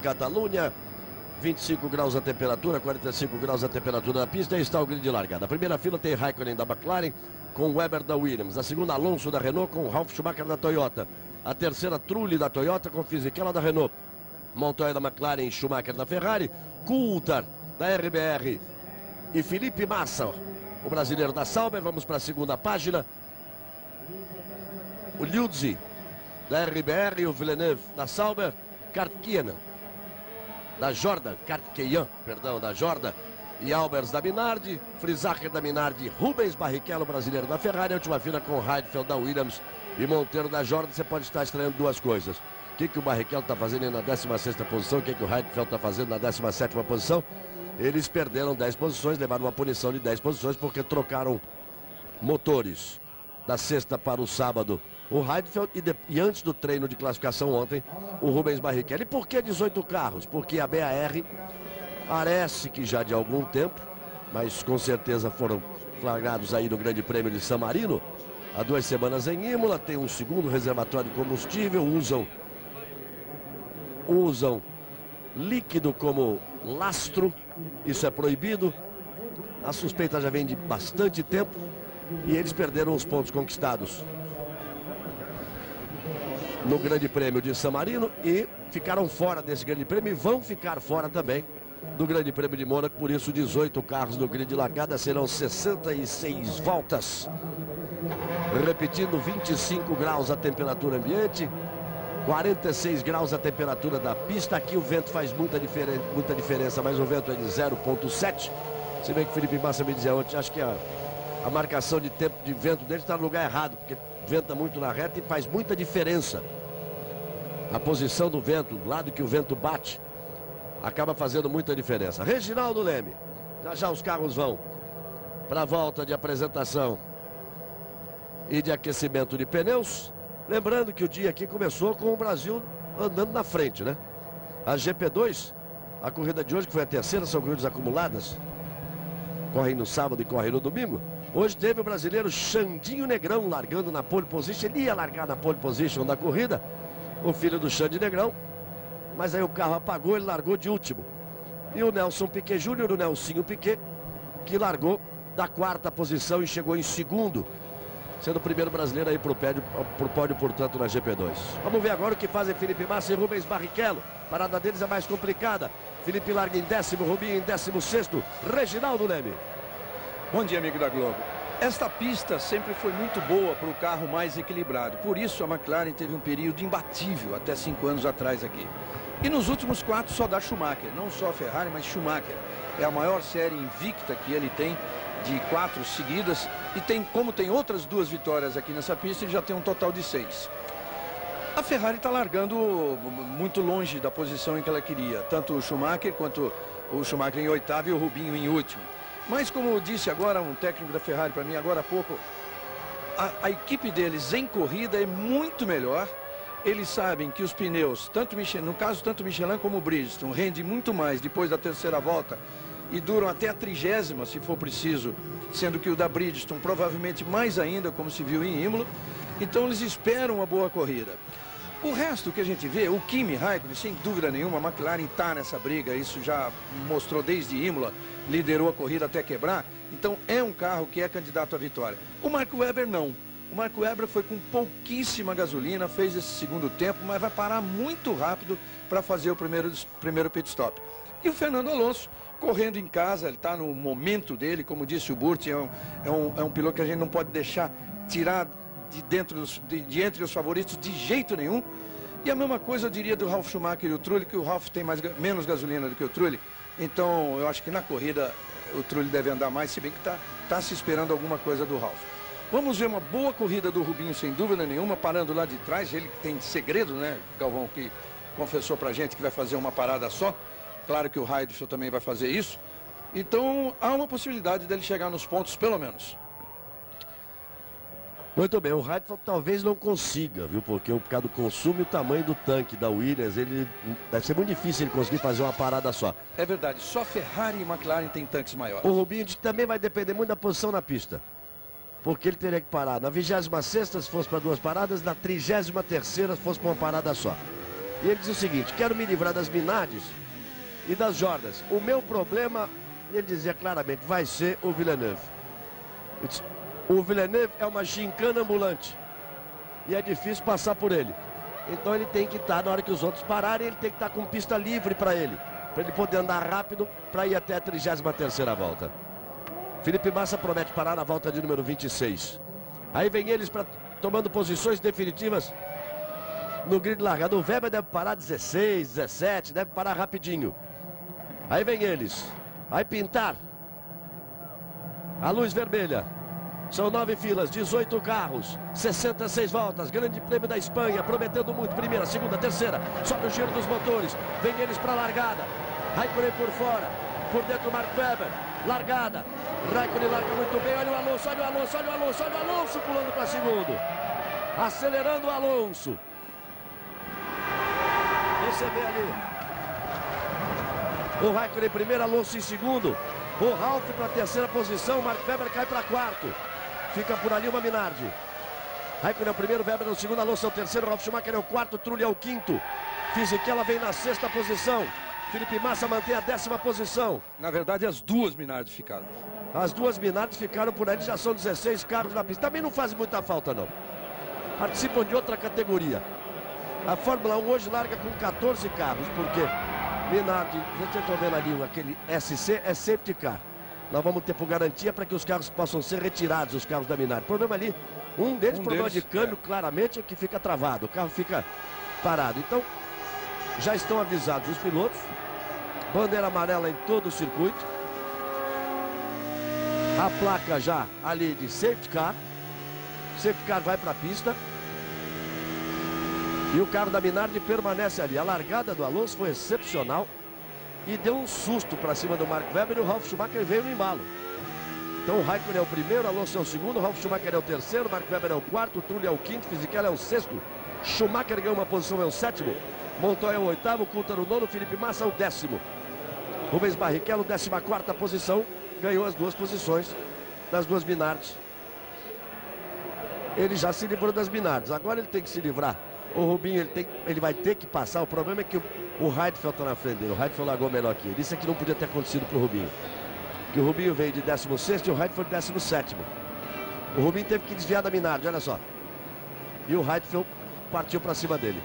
Catalunha. 25 graus a temperatura, 45 graus a temperatura da pista. Aí está o grid de largada. A primeira fila tem Raikkonen da McLaren com Weber da Williams. A segunda, Alonso da Renault com Ralf Schumacher da Toyota. A terceira, Trulli da Toyota com Fisichella da Renault. Montoya da McLaren e Schumacher da Ferrari. Coulthard da RBR e Felipe Massa, o brasileiro da Sauber. Vamos para a segunda página. O Liuzzi da RBR e o Villeneuve da Sauber. Kartkeyan da Jordan, da Jordan e Albers da Minardi, Frisacher da Minardi, Rubens Barrichello, brasileiro da Ferrari. A última fila com Heidfeld da Williams e Monteiro da Jordan. Você pode estar estranhando duas coisas: o que o Barrichello está fazendo na 16ª posição, o que o Heidfeld está fazendo na 17ª posição. Eles perderam 10 posições, levaram uma punição de 10 posições porque trocaram motores da sexta para o sábado. O Heidfeld e antes do treino de classificação ontem, o Rubens Barrichello. E por que 18 carros? Porque a BAR parece que já de algum tempo, mas com certeza foram flagrados aí no Grande Prêmio de San Marino, há 2 semanas em Imola. Tem um segundo reservatório de combustível, usam líquido como lastro, isso é proibido. A suspeita já vem de bastante tempo e eles perderam os pontos conquistados no Grande Prêmio de San Marino e ficaram fora desse Grande Prêmio e vão ficar fora também do Grande Prêmio de Mônaco. Por isso, 18 carros no grid de largada, serão 66 voltas. Repetindo, 25 graus a temperatura ambiente, 46 graus a temperatura da pista. Aqui o vento faz muita diferença, mas o vento é de 0,7. Se bem que o Felipe Massa me dizia ontem, acho que a marcação de tempo de vento dele está no lugar errado, porque venta muito na reta e faz muita diferença. A posição do vento, o lado que o vento bate, acaba fazendo muita diferença. Reginaldo Leme, já os carros vão para a volta de apresentação e de aquecimento de pneus. Lembrando que o dia aqui começou com o Brasil andando na frente, né? A GP2, a corrida de hoje, que foi a terceira, são corridas acumuladas, correm no sábado e correm no domingo. Hoje teve o brasileiro Xandinho Negrão largando na pole position. Ele ia largar na pole position da corrida, o filho do Xande Negrão, mas aí o carro apagou, ele largou de último. E o Nelson Piquet Júnior, o Nelsinho Piquet, que largou da 4ª posição e chegou em segundo, sendo o primeiro brasileiro aí pro pódio, portanto, na GP2. Vamos ver agora o que fazem Felipe Massa e Rubens Barrichello. A parada deles é mais complicada. Felipe larga em 10º, Rubinho em 16º. Reginaldo Leme. Bom dia, amigo da Globo. Esta pista sempre foi muito boa para o carro mais equilibrado. Por isso a McLaren teve um período imbatível até 5 anos atrás aqui. E nos últimos 4 só dá Schumacher. Não só a Ferrari, mas Schumacher. É a maior série invicta que ele tem, de 4 seguidas. E como tem outras 2 vitórias aqui nessa pista, ele já tem um total de 6. A Ferrari está largando muito longe da posição em que ela queria. Tanto o Schumacher quanto o Schumacher em 8º e o Rubinho em último. Mas como disse agora um técnico da Ferrari para mim agora há pouco, a equipe deles em corrida é muito melhor. Eles sabem que os pneus, tanto Michelin como o Bridgestone, rendem muito mais depois da 3ª volta e duram até a 30ª, se for preciso, sendo que o da Bridgestone provavelmente mais ainda, como se viu em Imola. Então eles esperam uma boa corrida. O resto que a gente vê, o Kimi Raikkonen, sem dúvida nenhuma, a McLaren está nessa briga, isso já mostrou desde Imola, liderou a corrida até quebrar, então é um carro que é candidato à vitória. O Mark Webber não. O Mark Webber foi com pouquíssima gasolina, fez esse segundo tempo, mas vai parar muito rápido para fazer o primeiro pit stop. E o Fernando Alonso, correndo em casa, ele está no momento dele, como disse o Burt, é um piloto que a gente não pode deixar tirar de entre os favoritos de jeito nenhum. E a mesma coisa eu diria do Ralf Schumacher e o Trulli, que o Ralf tem menos gasolina do que o Trulli. Então eu acho que na corrida o Trulli deve andar mais, se bem que tá se esperando alguma coisa do Ralf. Vamos ver uma boa corrida do Rubinho, sem dúvida nenhuma, parando lá de trás. Ele que tem segredo, né, Galvão, que confessou pra gente que vai fazer uma parada só. Claro que o Heidfeld também vai fazer isso. Então há uma possibilidade dele chegar nos pontos, pelo menos. Muito bem, o Heidfeld talvez não consiga, viu? Porque por causa do consumo e o tamanho do tanque da Williams, ele deve ser muito difícil ele conseguir fazer uma parada só. É verdade, só Ferrari e McLaren tem tanques maiores. O Rubinho também vai depender muito da posição na pista. Porque ele teria que parar na 26ª se fosse para 2 paradas, na 33ª se fosse para uma parada só. E ele diz o seguinte: quero me livrar das Minardes e das Jordas. O meu problema, ele dizia claramente, vai ser o Villeneuve. O Villeneuve é uma gincana ambulante e é difícil passar por ele. Então ele tem que estar, na hora que os outros pararem, ele tem que estar com pista livre para ele poder andar rápido para ir até a 33ª volta. Felipe Massa promete parar na volta de número 26. Aí vem eles tomando posições definitivas no grid largado. O Weber deve parar 16, 17, deve parar rapidinho. Aí vem eles. Vai pintar a luz vermelha. São 9 filas, 18 carros, 66 voltas, Grande Prêmio da Espanha, prometendo muito. Primeira, segunda, terceira, sobe o giro dos motores, vem eles para a largada. Raikkonen por fora, por dentro Mark Webber, largada. Raikkonen larga muito bem, olha o Alonso, olha o Alonso, olha o Alonso, olha o Alonso pulando para segundo. Acelerando o Alonso. Você vê ali o Raikkonen em primeiro, Alonso em segundo. O Ralf para a terceira posição, Mark Webber cai para quarto. Fica por ali uma Minardi. Raikkonen é o primeiro, Webber é o segundo, Alonso é o terceiro, Ralf Schumacher é o quarto, Trulli é o quinto. Fisichella vem na sexta posição. Felipe Massa mantém a 10ª posição. Na verdade, as duas Minardi ficaram. As duas Minardi ficaram por ali, já são 16 carros na pista. Também não faz muita falta, não. Participam de outra categoria. A Fórmula 1 hoje larga com 14 carros, porque Minardi, vocês estão vendo ali aquele SC, é safety car. Nós vamos ter por garantia para que os carros possam ser retirados, os carros da Minardi. O problema ali, problema de câmbio, claramente, é que fica travado. O carro fica parado. Então, já estão avisados os pilotos. Bandeira amarela em todo o circuito. A placa já ali de safety car. Safety car vai para a pista. E o carro da Minardi permanece ali. A largada do Alonso foi excepcional e deu um susto para cima do Mark Webber, e o Ralf Schumacher veio no embalo. Então o Raikkonen é o primeiro, Alonso é o segundo, o Ralf Schumacher é o terceiro, Mark Webber é o quarto, o Trulli é o quinto, Fisichella é o sexto, Schumacher ganhou uma posição, é o sétimo, Montoya é o oitavo, Coulthard o nono, Felipe Massa é o 10º. Rubens Barrichello, 14ª posição, ganhou as duas posições das duas Minardi. Ele já se livrou das Minardi, agora ele tem que se livrar. O Rubinho, ele vai ter que passar. O problema é que o Heidfeld está na frente dele. O Heidfeld largou melhor que ele. Isso é que não podia ter acontecido para o Rubinho. Que o Rubinho veio de 16º e o Heidfeld 17º. O Rubinho teve que desviar da Minardi, olha só. E o Heidfeld partiu para cima dele.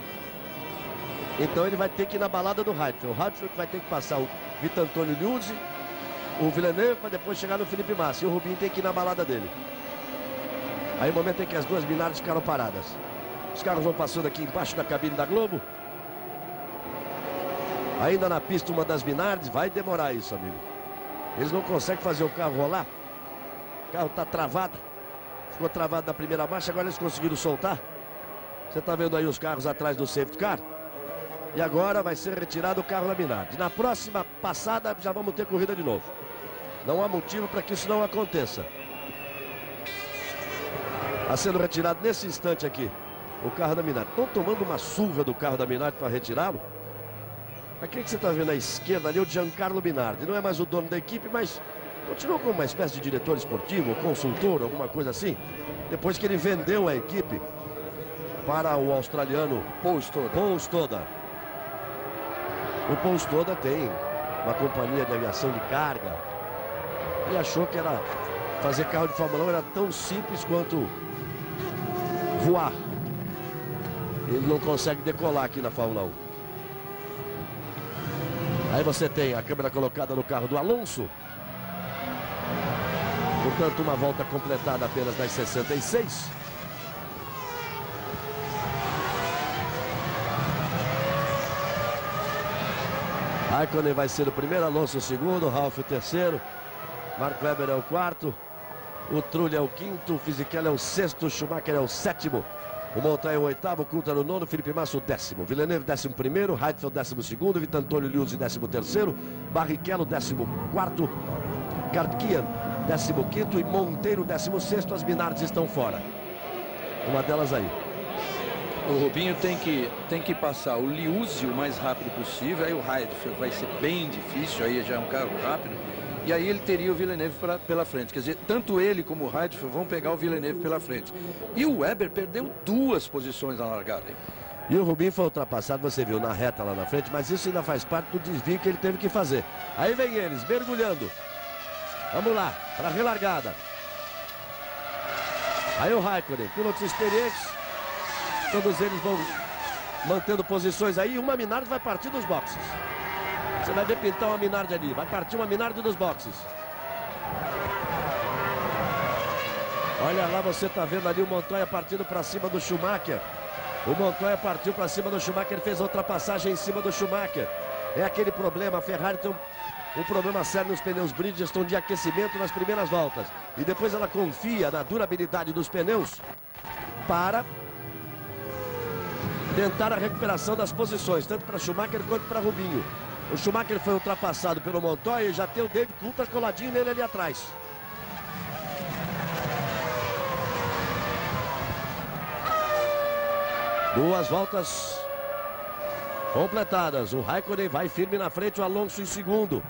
Então ele vai ter que ir na balada do Heidfeld. O Heidfeld vai ter que passar o Vitor Antônio Liuzzi, o Villeneuve, para depois chegar no Felipe Massa. E o Rubinho tem que ir na balada dele. Aí o momento é que as duas Minardi ficaram paradas. Os carros vão passando aqui embaixo da cabine da Globo. Ainda na pista uma das Minardi. Vai demorar isso, amigo. Eles não conseguem fazer o carro rolar. O carro está travado. Ficou travado na primeira marcha. Agora eles conseguiram soltar. Você está vendo aí os carros atrás do safety car. E agora vai ser retirado o carro da Minardi. Na próxima passada já vamos ter corrida de novo. Não há motivo para que isso não aconteça. Está sendo retirado nesse instante aqui o carro da Minardi. Estão tomando uma surra do carro da Minardi para retirá-lo. Aqui que você está vendo à esquerda ali, o Giancarlo Minardi. Não é mais o dono da equipe, mas continua como uma espécie de diretor esportivo, consultor, alguma coisa assim. Depois que ele vendeu a equipe para o australiano Paul Stoddard. O Paul Stoddard tem uma companhia de aviação de carga. Ele achou que era fazer carro de Fórmula 1 era tão simples quanto voar. Ele não consegue decolar aqui na Fórmula 1. Aí você tem a câmera colocada no carro do Alonso. Portanto, uma volta completada apenas nas 66. Raikkonen vai ser o primeiro, Alonso o segundo, Ralf o terceiro, Mark Webber é o quarto, o Trulli é o quinto, o Fisichella é o sexto, o Schumacher é o sétimo. O Montoya é o oitavo, o Coulthard o nono, Felipe Massa o 10º, Villeneuve 11º, Heidfeld 12º, Vitor Antônio Liuzzi 13º, Barrichello 14º, Kartkian 15º e Monteiro 16º. As Minardi estão fora. Uma delas aí. O Rubinho tem que passar o Liuzzi o mais rápido possível. Aí o Heidfeld vai ser bem difícil, aí já é um carro rápido. E aí ele teria o Villeneuve pela frente. Quer dizer, tanto ele como o Heidfeld vão pegar o Villeneuve pela frente. E o Webber perdeu 2 posições na largada, hein? E o Rubinho foi ultrapassado, você viu, na reta lá na frente, mas isso ainda faz parte do desvio que ele teve que fazer. Aí vem eles, mergulhando. Vamos lá, para a relargada. Aí o Raikkonen, pilotos experientes. Todos eles vão mantendo posições aí. Uma Minardi vai partir dos boxes. Você vai ver pintar uma Minardi ali. Vai partir uma Minardi dos boxes. Olha lá, você está vendo ali o Montoya partindo para cima do Schumacher. O Montoya partiu para cima do Schumacher, ele fez a ultrapassagem em cima do Schumacher. É aquele problema, a Ferrari tem um problema sério nos pneus Bridgestone de aquecimento nas primeiras voltas. E depois ela confia na durabilidade dos pneus para tentar a recuperação das posições, tanto para Schumacher quanto para Rubinho. O Schumacher foi ultrapassado pelo Montoya e já tem o David Coulthard coladinho nele ali atrás. Duas voltas completadas. O Raikkonen vai firme na frente, o Alonso em segundo.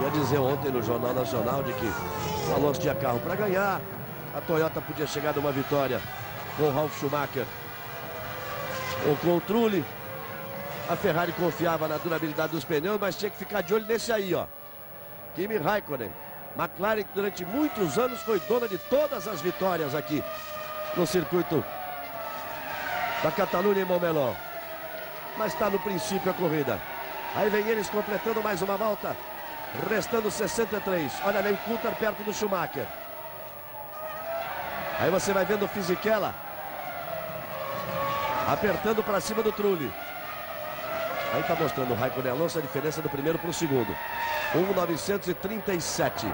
Eu ia dizer ontem no Jornal Nacional de que o Alonso tinha carro para ganhar. A Toyota podia chegar numa vitória com o Ralf Schumacher ou com o Trulli. A Ferrari confiava na durabilidade dos pneus, mas tinha que ficar de olho nesse aí, ó. Kimi Raikkonen. McLaren, que durante muitos anos foi dona de todas as vitórias aqui no circuito da Catalunha em Montmeló. Mas está no princípio a corrida. Aí vem eles completando mais uma volta. Restando 63. Olha ali o Coulthard perto do Schumacher. Aí você vai vendo o Fisichella apertando para cima do Trulli. Aí está mostrando o Raikkonen e Alonso a diferença do primeiro para o segundo. 1.937.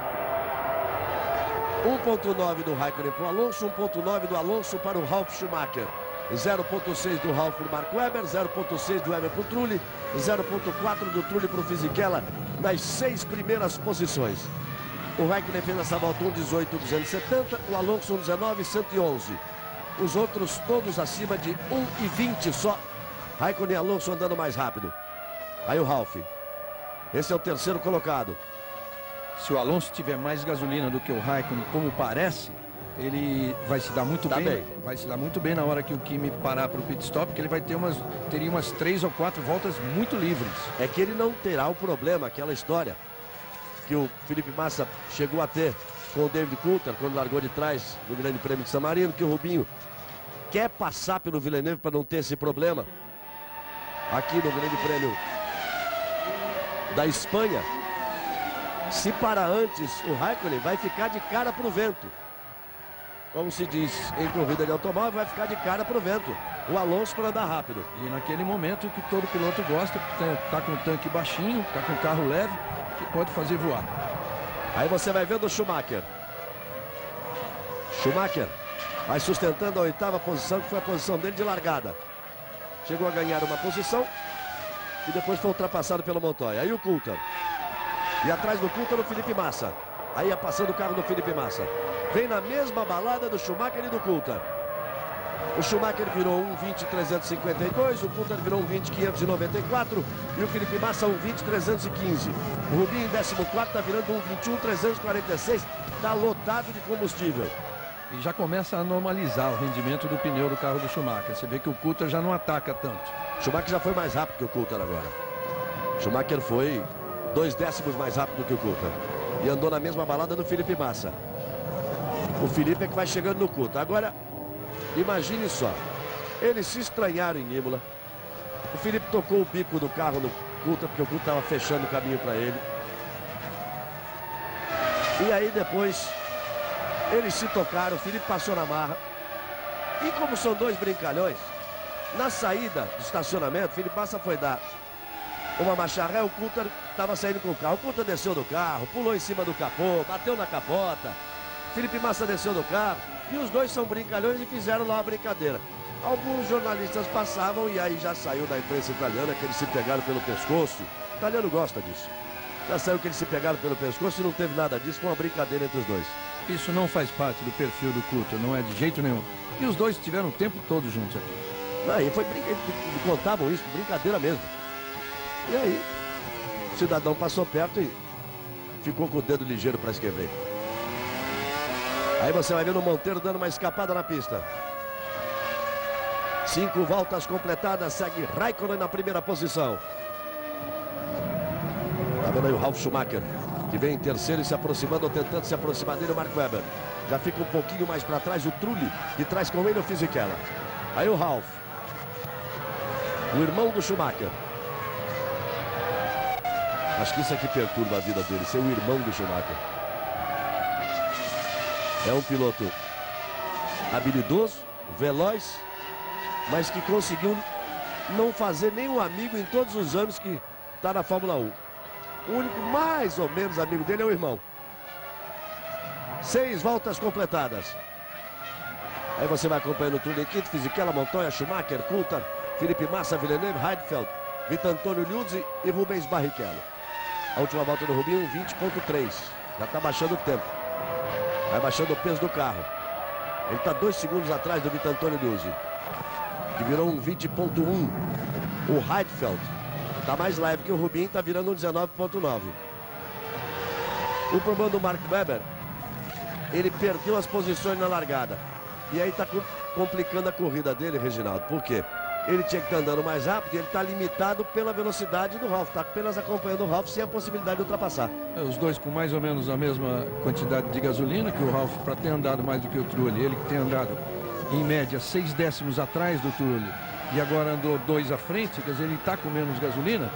1.9 do Raikkonen para o Alonso, 1.9 do Alonso para o Ralf Schumacher. 0.6 do Ralf para o Mark Webber, 0.6 do Webber para o Trulli, 0.4 do Trulli para o Fisichella nas 6 primeiras posições. O Raikkonen fez essa volta 1.18.270, o Alonso 1.19.111. Os outros todos acima de 1.20 só. Raikkonen e Alonso andando mais rápido. Aí o Ralf. Esse é o terceiro colocado. Se o Alonso tiver mais gasolina do que o Raikkonen, como parece, ele vai se dar muito bem. Vai se dar muito bem na hora que o Kimi parar para o pit stop, porque ele vai ter teria umas 3 ou 4 voltas muito livres. É que ele não terá o problema, aquela história que o Felipe Massa chegou a ter com o David Coulthard quando largou de trás do Grande Prêmio de San Marino, que o Rubinho quer passar pelo Villeneuve para não ter esse problema aqui no Grande Prêmio da Espanha. Se parar antes, o Raikkonen vai ficar de cara para o vento. Como se diz em corrida de automóvel, vai ficar de cara para o vento. O Alonso para andar rápido. E naquele momento que todo piloto gosta, tá com o tanque baixinho, tá com o carro leve, que pode fazer voar. Aí você vai vendo o Schumacher. Schumacher vai sustentando a 8ª posição, que foi a posição dele de largada. Chegou a ganhar uma posição e depois foi ultrapassado pelo Montoya. Aí o Coulthard. E atrás do Coulthard o Felipe Massa. Aí ia passando o carro do Felipe Massa. Vem na mesma balada do Schumacher e do Coulthard. O Schumacher virou 1.20.352, o Coulthard virou 1.20.594 e o Felipe Massa 1.20.315. O Rubinho em 14º está virando 1.21.346, está lotado de combustível. E já começa a normalizar o rendimento do pneu do carro do Schumacher. Você vê que o Coulthard já não ataca tanto. O Schumacher já foi mais rápido que o Coulthard agora. O Schumacher foi 2 décimos mais rápido que o Coulthard. E andou na mesma balada do Felipe Massa. O Felipe é que vai chegando no Coulthard. Agora, imagine só. Eles se estranharam em Imola. O Felipe tocou o bico do carro no Coulthard, porque o Coulthard estava fechando o caminho para ele. E aí depois, eles se tocaram, o Felipe passou na marra. E como são dois brincalhões, na saída do estacionamento, o Felipe Massa foi dar uma marcha ré, o Coulthard estava saindo com o carro. O Coulthard desceu do carro, pulou em cima do capô, bateu na capota. Felipe Massa desceu do carro e os dois são brincalhões e fizeram lá uma brincadeira. Alguns jornalistas passavam e aí já saiu da imprensa italiana que eles se pegaram pelo pescoço. O italiano gosta disso. Já saiu que eles se pegaram pelo pescoço e não teve nada disso, foi uma brincadeira entre os dois. Isso não faz parte do perfil do Coulthard, não é de jeito nenhum. E os dois tiveram o tempo todo juntos aqui. Aí foi contavam isso, brincadeira mesmo. E aí, o cidadão passou perto e ficou com o dedo ligeiro para escrever. Aí você vai vendo o Monteiro dando uma escapada na pista. 5 voltas completadas, segue Raikkonen na primeira posição. Tá vendo aí o Ralf Schumacher, que vem em terceiro e se aproximando, ou tentando se aproximar dele, o Mark Webber. Já fica um pouquinho mais para trás o Trulli, que traz com ele o Fisichella. Aí o Ralf, o irmão do Schumacher. Acho que isso aqui perturba a vida dele, ser o irmão do Schumacher. É um piloto habilidoso, veloz, mas que conseguiu não fazer nenhum amigo em todos os anos que está na Fórmula 1. O único mais ou menos amigo dele é o irmão. 6 voltas completadas. Aí você vai acompanhando o Trulli em quinto, Fisichella, Montoya, Schumacher, Coulthard, Felipe Massa, Villeneuve, Heidfeld, Vitor-Antônio Liuzzi e Rubens Barrichello. A última volta do Rubinho, 20.3. Já está baixando o tempo. Vai baixando o peso do carro. Ele está 2 segundos atrás do Vitor-Antônio Liuzzi, que virou um 20.1. O Heidfeld está mais leve que o Rubinho, está virando um 19.9. O problema do Mark Webber, ele perdeu as posições na largada. E aí está complicando a corrida dele, Reginaldo. Por quê? Ele tinha que estar andando mais rápido e ele está limitado pela velocidade do Ralf. Está apenas acompanhando o Ralf sem a possibilidade de ultrapassar. Os dois com mais ou menos a mesma quantidade de gasolina que o Ralf, para ter andado mais do que o Trulli. Ele que tem andado em média 6 décimos atrás do Trulli e agora andou 2 à frente, quer dizer, ele está com menos gasolina.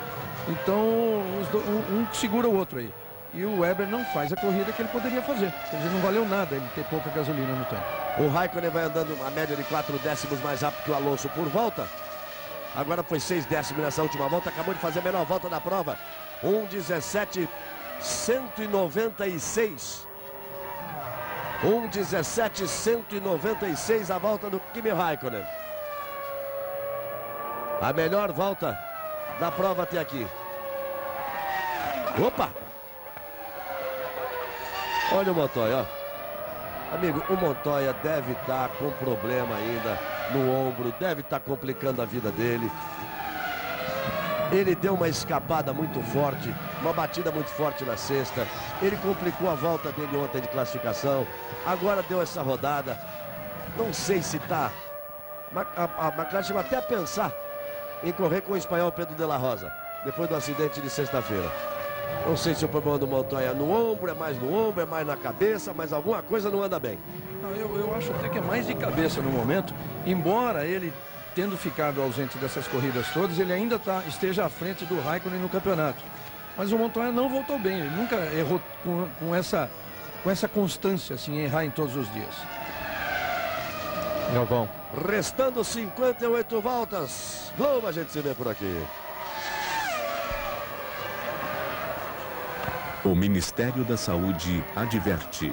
Então um segura o outro aí. E o Webber não faz a corrida que ele poderia fazer. Quer dizer, não valeu nada ele ter pouca gasolina no tanque. O Raikkonen vai andando uma média de 4 décimos mais rápido que o Alonso por volta. Agora foi 6 décimos nessa última volta. Acabou de fazer a menor volta da prova. 1:17.196. 1:17.196 a volta do Kimi Raikkonen. A melhor volta da prova até aqui. Opa! Olha o Montoya, ó. Amigo, o Montoya deve estar com problema ainda no ombro, deve estar complicando a vida dele. Ele deu uma escapada muito forte, uma batida muito forte na sexta. Ele complicou a volta dele ontem de classificação. Agora deu essa rodada. Não sei se está... A McLaren chegou até a pensar em correr com o espanhol Pedro de la Rosa, depois do acidente de sexta-feira. Não sei se o problema do Montoya é no ombro, é mais no ombro, é mais na cabeça, mas alguma coisa não anda bem. Não, eu acho até que é mais de cabeça no momento, embora ele, tendo ficado ausente dessas corridas todas, ele ainda esteja à frente do Raikkonen no campeonato. Mas o Montoya não voltou bem, ele nunca errou com essa constância, assim, errar em todos os dias. Galvão. Restando 58 voltas. Globo, a gente se vê por aqui. O Ministério da Saúde adverte: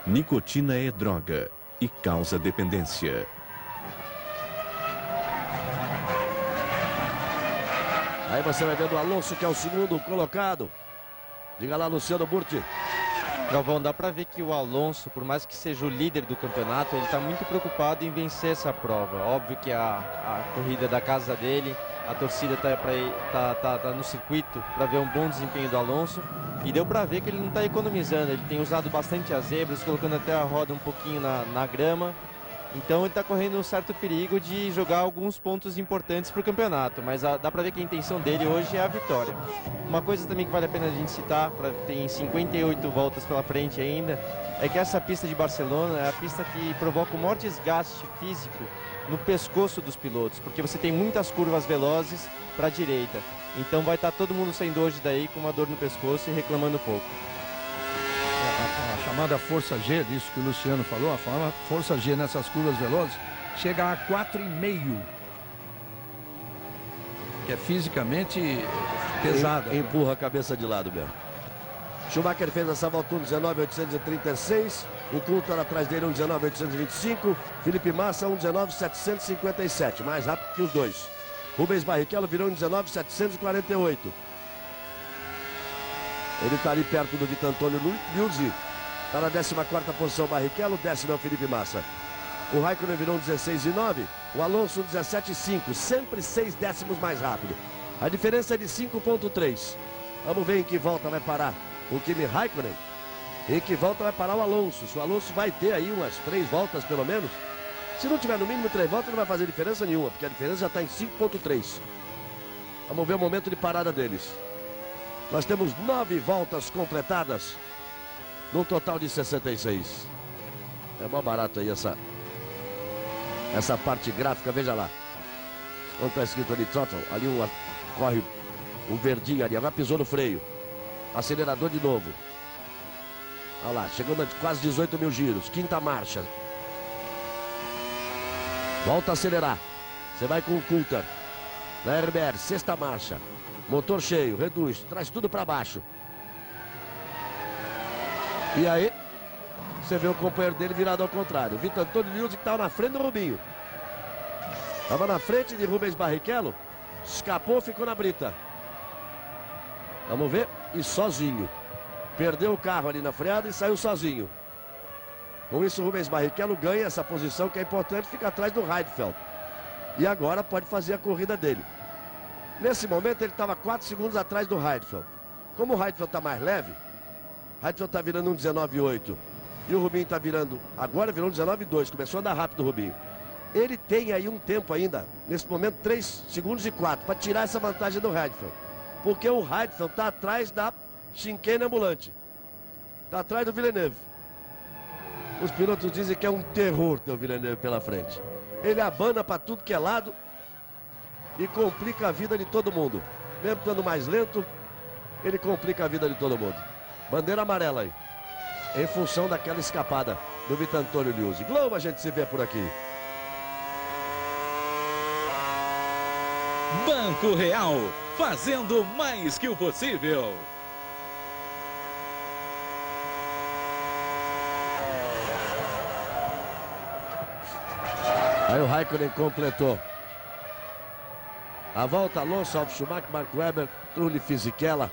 nicotina é droga e causa dependência. Aí você vai vendo o Alonso, que é o segundo colocado. Diga lá, Luciano Burti. Galvão, dá pra ver que o Alonso, por mais que seja o líder do campeonato, ele tá muito preocupado em vencer essa prova. Óbvio que a corrida da casa dele, a torcida tá no circuito para ver um bom desempenho do Alonso. E deu pra ver que ele não tá economizando, ele tem usado bastante as zebras, colocando até a roda um pouquinho na grama. Então ele está correndo um certo perigo de jogar alguns pontos importantes para o campeonato, mas dá para ver que a intenção dele hoje é a vitória. Uma coisa também que vale a pena a gente citar, tem 58 voltas pela frente ainda, é que essa pista de Barcelona é a pista que provoca o maior desgaste físico no pescoço dos pilotos, porque você tem muitas curvas velozes para a direita. Então vai estar todo mundo saindo hoje daí com uma dor no pescoço e reclamando pouco. A chamada força G, disso que o Luciano falou, a força G nessas curvas velozes, chega a 4,5. Que é fisicamente pesada. Empurra a cabeça de lado mesmo. Schumacher fez essa volta 1:19.836. O Coulthard atrás dele 1:19.825. Felipe Massa 1:19.757. Mais rápido que os dois. Rubens Barrichello virou 1:19.748. Ele está ali perto do Vitor-Antônio Liuzzi. Está na 14ª posição Barrichello, 10º é o Felipe Massa. O Raikkonen virou 16,9. O Alonso 17,5. Sempre 6 décimos mais rápido. A diferença é de 5,3. Vamos ver em que volta vai parar o Kimi Raikkonen. Em que volta vai parar o Alonso. Se o Alonso vai ter aí umas 3 voltas pelo menos Se não tiver no mínimo 3 voltas, não vai fazer diferença nenhuma, porque a diferença já está em 5,3. Vamos ver o momento de parada deles. Nós temos 9 voltas completadas, num total de 66. É mó barato aí essa parte gráfica, veja lá. Onde está escrito ali, throttle, ali corre um verdinho ali, agora pisou no freio. Acelerador de novo. Olha lá, chegando a quase 18 mil giros, 5ª marcha. Volta a acelerar. Você vai com o Coulter. Na RBR, 6ª marcha. Motor cheio, reduz, traz tudo para baixo. E aí, você vê o companheiro dele virado ao contrário. O Vitor Antônio Liuzzi que estava na frente do Rubinho. Estava na frente de Rubens Barrichello. Escapou, ficou na brita. Vamos ver. E sozinho. Perdeu o carro ali na freada e saiu sozinho. Com isso, o Rubens Barrichello ganha essa posição que é importante, fica atrás do Heidfeld. E agora pode fazer a corrida dele. Nesse momento, ele estava 4 segundos atrás do Heidfeld. Como o Heidfeld está mais leve, o Heidfeld está virando um 19,8. E o Rubinho está virando, agora virou um 19,2. Começou a andar rápido o Rubinho. Ele tem aí um tempo ainda, nesse momento, 3 segundos e 4, para tirar essa vantagem do Heidfeld. Porque o Heidfeld está atrás da chicane ambulante. Está atrás do Villeneuve. Os pilotos dizem que é um terror ter o Villeneuve pela frente. Ele abana para tudo que é lado e complica a vida de todo mundo. Mesmo estando mais lento, ele complica a vida de todo mundo. Bandeira amarela aí. Em função daquela escapada do Vitor Antônio Liuzzi. Globo, a gente se vê por aqui. Banco Real, fazendo mais que o possível. Aí o Raikkonen completou. A volta, Alonso, Alf Schumacher, Mark Webber, Trulli Fisichella.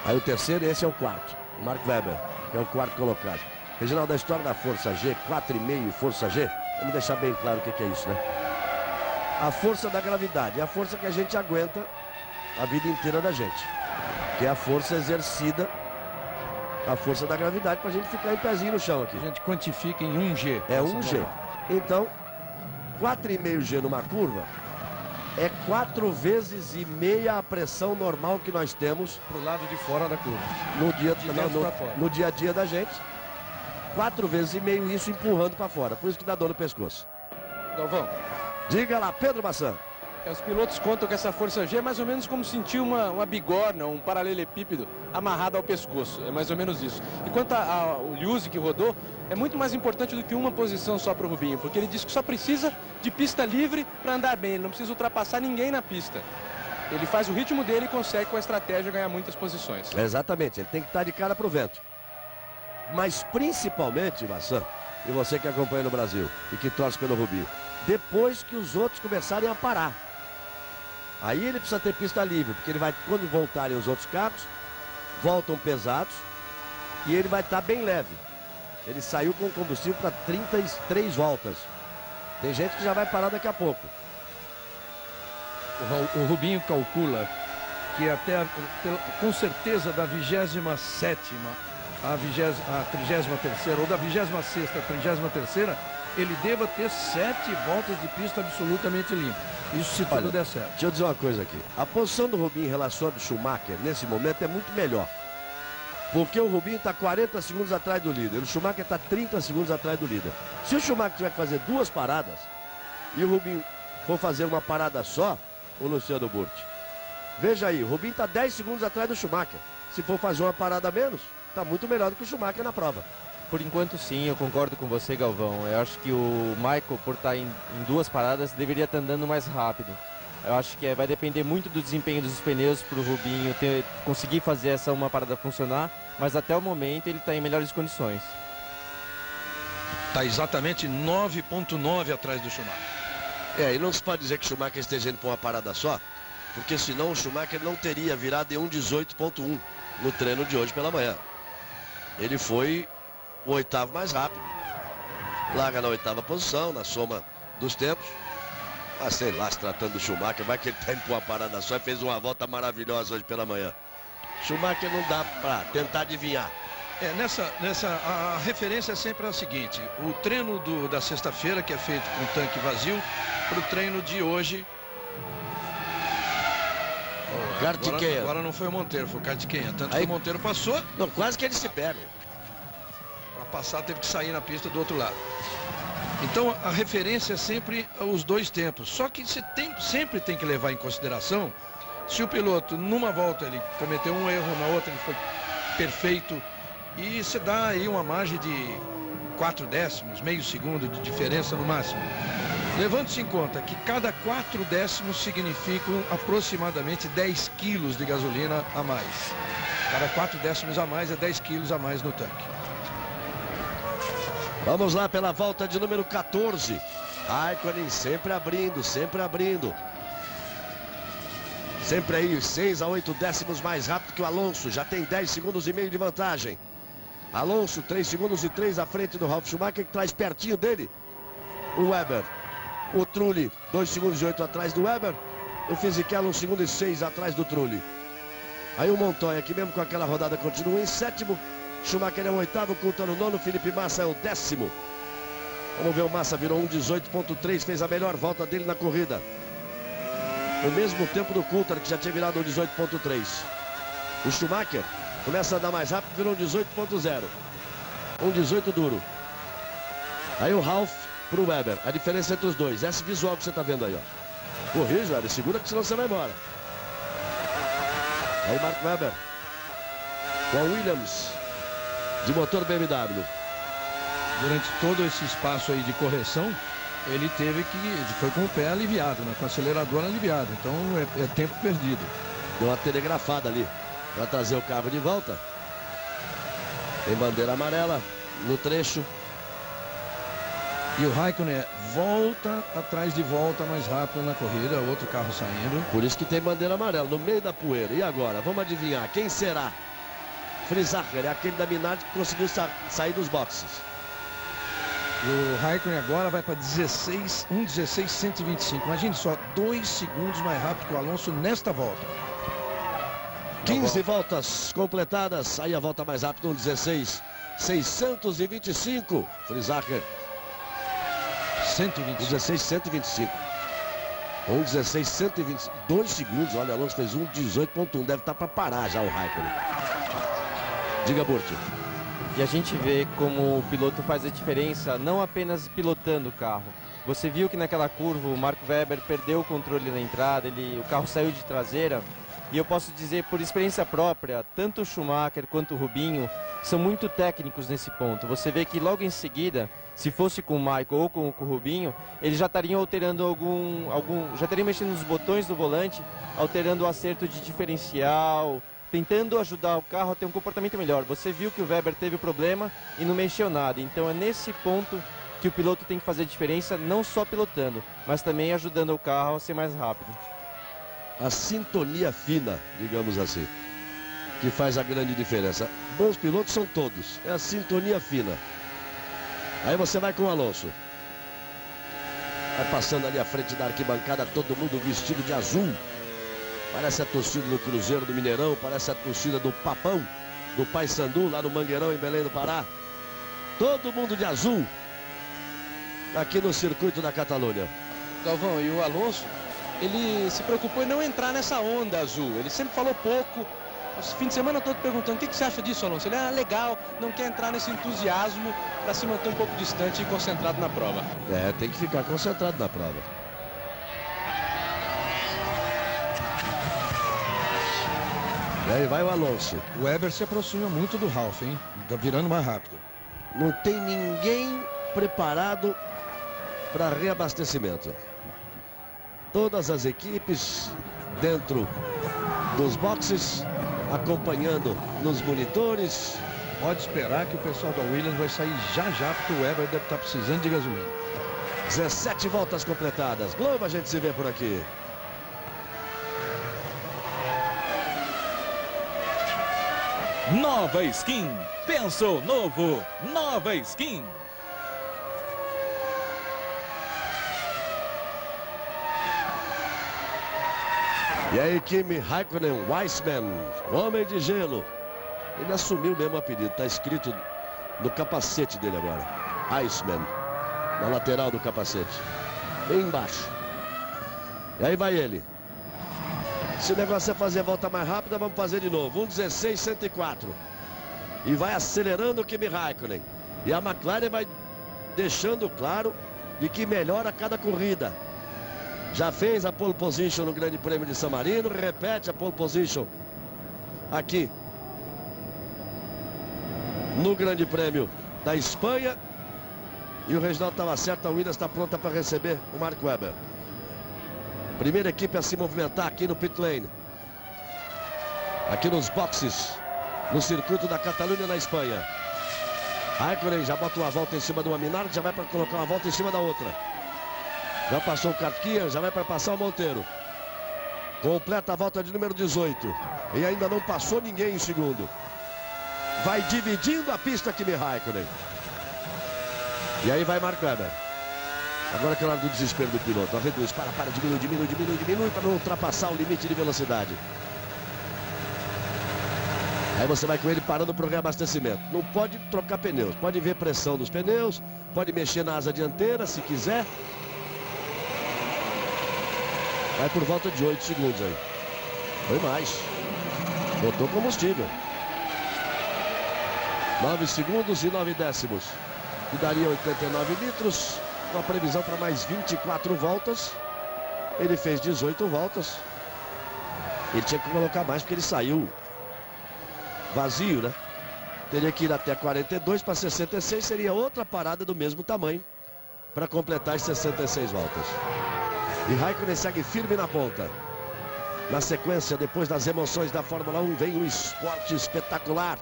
Aí o terceiro, esse é o quarto. O Mark Webber, que é o quarto colocado. Reginaldo, da história da Força G, 4,5 Força G. Vamos deixar bem claro o que é isso, né? A força da gravidade é a força que a gente aguenta a vida inteira da gente. Que é a força exercida, a força da gravidade, para a gente ficar em pezinho no chão aqui. A gente quantifica em 1G. É 1G. Então, 4,5G numa curva é 4 vezes e meia a pressão normal que nós temos Para o lado de fora da curva. no dia, De dentro pra fora. no dia a dia da gente. 4 vezes e meio isso empurrando para fora. Por isso que dá dor no pescoço. Galvão, Diga lá, Pedro Massan. os pilotos contam que essa força G é mais ou menos como sentir uma bigorna, um paralelepípedo amarrado ao pescoço. É mais ou menos isso. E quanto ao Liuzzi que rodou, é muito mais importante do que uma posição só para o Rubinho, porque ele diz que só precisa de pista livre para andar bem, ele não precisa ultrapassar ninguém na pista. Ele faz o ritmo dele e consegue com a estratégia ganhar muitas posições. Exatamente, ele tem que estar de cara pro vento. Mas principalmente, Massan, e você que acompanha no Brasil e que torce pelo Rubinho, depois que os outros começarem a parar. Aí ele precisa ter pista livre, porque ele vai, quando voltarem os outros carros, voltam pesados e ele vai estar bem leve. Ele saiu com combustível para 33 voltas. Tem gente que já vai parar daqui a pouco. O Rubinho calcula que até, com certeza, da 27ª à 33ª, ou da 26ª à 33ª, ele deva ter 7 voltas de pista absolutamente limpa. Isso se tudo der certo. Deixa eu dizer uma coisa aqui. A posição do Rubinho em relação ao do Schumacher, nesse momento, é muito melhor. Porque o Rubinho está 40 segundos atrás do líder. O Schumacher está 30 segundos atrás do líder. Se o Schumacher tiver que fazer 2 paradas e o Rubinho for fazer uma parada só, o Luciano Burti, veja aí, o Rubinho está 10 segundos atrás do Schumacher. Se for fazer uma parada a menos, está muito melhor do que o Schumacher na prova. Por enquanto sim, eu concordo com você, Galvão. Eu acho que o Michael, por estar em 2 paradas, deveria estar andando mais rápido. Eu acho que vai depender muito do desempenho dos pneus para o Rubinho conseguir fazer essa uma parada funcionar, mas até o momento ele está em melhores condições. Está exatamente 9,9 atrás do Schumacher. E não se pode dizer que o Schumacher esteja indo para uma parada só, porque senão o Schumacher não teria virado em 1,18,1 no treino de hoje pela manhã. Ele foi o 8º mais rápido, larga na 8ª posição, na soma dos tempos. Mas sei lá, se tratando do Schumacher, vai que ele está indo para uma parada só e fez uma volta maravilhosa hoje pela manhã. Schumacher não dá para tentar adivinhar. A referência é sempre a seguinte: o treino da sexta-feira, que é feito com tanque vazio, para o treino de hoje. Agora não foi o Monteiro, foi o Kartikeyan. Tanto que o Monteiro passou. Não, quase que eles se pegam. Para passar, teve que sair na pista do outro lado. Então a referência é sempre os dois tempos. Só que você sempre tem que levar em consideração se o piloto, numa volta, ele cometeu um erro, na outra ele foi perfeito. E você dá aí uma margem de 4 décimos, meio segundo de diferença no máximo. Levando-se em conta que cada 4 décimos significam aproximadamente 10 quilos de gasolina a mais. Cada 4 décimos a mais é 10 quilos a mais no tanque. Vamos lá pela volta de número 14. Raikkonen sempre abrindo, sempre abrindo. Sempre aí 6 a 8 décimos mais rápido que o Alonso. Já tem 10 segundos e meio de vantagem. Alonso 3 segundos e 3 à frente do Ralf Schumacher, que traz pertinho dele o Webber. O Trulli 2 segundos e 8 atrás do Webber. O Fisichella 1 segundo e 6 atrás do Trulli. Aí o Montoya, que mesmo com aquela rodada continua em sétimo. Schumacher é o oitavo, Coulthard o nono, Felipe Massa é o 10º. Vamos ver, o Massa virou 1:18.3, fez a melhor volta dele na corrida. O mesmo tempo do Coulthard, que já tinha virado 1:18.3. O Schumacher começa a andar mais rápido, virou 1:18.0. 1:18 duro. Aí o Ralf pro Webber, a diferença entre os dois. Esse visual que você tá vendo aí, ó. Corrija, Webber, segura que senão você vai embora. Aí Mark Webber com a Williams de motor BMW. Durante todo esse espaço aí de correção, ele foi com o pé aliviado, né? Com o acelerador aliviado. Então é tempo perdido. Deu uma telegrafada ali para trazer o carro de volta. Tem bandeira amarela no trecho. E o Raikkonen volta atrás de volta mais rápido na corrida, outro carro saindo. Por isso que tem bandeira amarela no meio da poeira. E agora? Vamos adivinhar, quem será? Frisacher é aquele da Minardi que conseguiu sair dos boxes. E o Raikkonen agora vai para 1:16.125. Imagine só, 2 segundos mais rápido que o Alonso nesta volta. 15 voltas completadas. Aí a volta mais rápida, 1:16.625. Frisacher 1:16.125. 1:16.125. 2 segundos. Olha, Alonso fez 1:18.1. Deve estar para parar já o Raikkonen. Diga, Burti. E a gente vê como o piloto faz a diferença, não apenas pilotando o carro. Você viu que naquela curva o Mark Webber perdeu o controle na entrada, o carro saiu de traseira. E eu posso dizer por experiência própria, tanto o Schumacher quanto o Rubinho são muito técnicos nesse ponto. Você vê que logo em seguida, se fosse com o Michael ou com o Rubinho, eles já estariam alterando já estariam mexendo nos botões do volante, alterando o acerto de diferencial, tentando ajudar o carro a ter um comportamento melhor. Você viu que o Webber teve problema e não mexeu nada. Então é nesse ponto que o piloto tem que fazer diferença, não só pilotando, mas também ajudando o carro a ser mais rápido. A sintonia fina, digamos assim, que faz a grande diferença. Bons pilotos são todos, é a sintonia fina. Aí você vai com o Alonso. Vai passando ali à frente da arquibancada, todo mundo vestido de azul. Parece a torcida do Cruzeiro do Mineirão, parece a torcida do Papão, do Paysandu, lá no Mangueirão, em Belém do Pará. Todo mundo de azul, aqui no circuito da Catalunha. Galvão, e o Alonso, ele se preocupou em não entrar nessa onda azul. Ele sempre falou pouco. Esse fim de semana todo perguntando: o que você acha disso, Alonso? Ele legal, não quer entrar nesse entusiasmo para se manter um pouco distante e concentrado na prova. É, tem que ficar concentrado na prova. E aí vai o Alonso. O Webber se aproxima muito do Ralf, hein? Tá virando mais rápido. Não tem ninguém preparado para reabastecimento. Todas as equipes dentro dos boxes, acompanhando nos monitores. Pode esperar que o pessoal da Williams vai sair já, porque o Webber deve estar precisando de gasolina. 17 voltas completadas. Globo, a gente se vê por aqui. Nova skin. Pensou novo. Nova skin. E aí, Kimi Raikkonen, Weissman, homem de gelo. Ele assumiu mesmo o apelido, está escrito no capacete dele agora. Iceman, na lateral do capacete, bem embaixo. E aí vai ele. Se o negócio é fazer a volta mais rápida, vamos fazer de novo. 1:16.104. E vai acelerando o Kimi Räikkönen. E a McLaren vai deixando claro de que melhora a cada corrida. Já fez a pole position no Grande Prêmio de San Marino, repete a pole position aqui no Grande Prêmio da Espanha. E o Reginaldo estava certo, a Williams está pronta para receber o Mark Webber. Primeira equipe a se movimentar aqui no pit lane. Aqui nos boxes, no circuito da Catalunha, na Espanha. Räikkönen já bota uma volta em cima de uma Minardi, já vai para colocar uma volta em cima da outra. Já passou o Kvyat, já vai para passar o Monteiro. Completa a volta de número 18. E ainda não passou ninguém em segundo. Vai dividindo a pista Kimi Räikkönen. E aí vai Mark Webber. Agora que é hora do desespero do piloto. Reduz, para, diminui para não ultrapassar o limite de velocidade. Aí você vai com ele parando para o reabastecimento. Não pode trocar pneus, pode ver pressão dos pneus, pode mexer na asa dianteira se quiser. Vai por volta de 8 segundos aí. Foi mais. Botou combustível. 9 segundos e 9 décimos. Que daria 89 litros. Uma previsão para mais 24 voltas. Ele fez 18 voltas. Ele tinha que colocar mais porque ele saiu vazio, né? Teria que ir até 42 para 66. Seria outra parada do mesmo tamanho para completar as 66 voltas. E Räikkönen segue firme na ponta. Na sequência, depois das emoções da Fórmula 1, vem um esporte espetacular.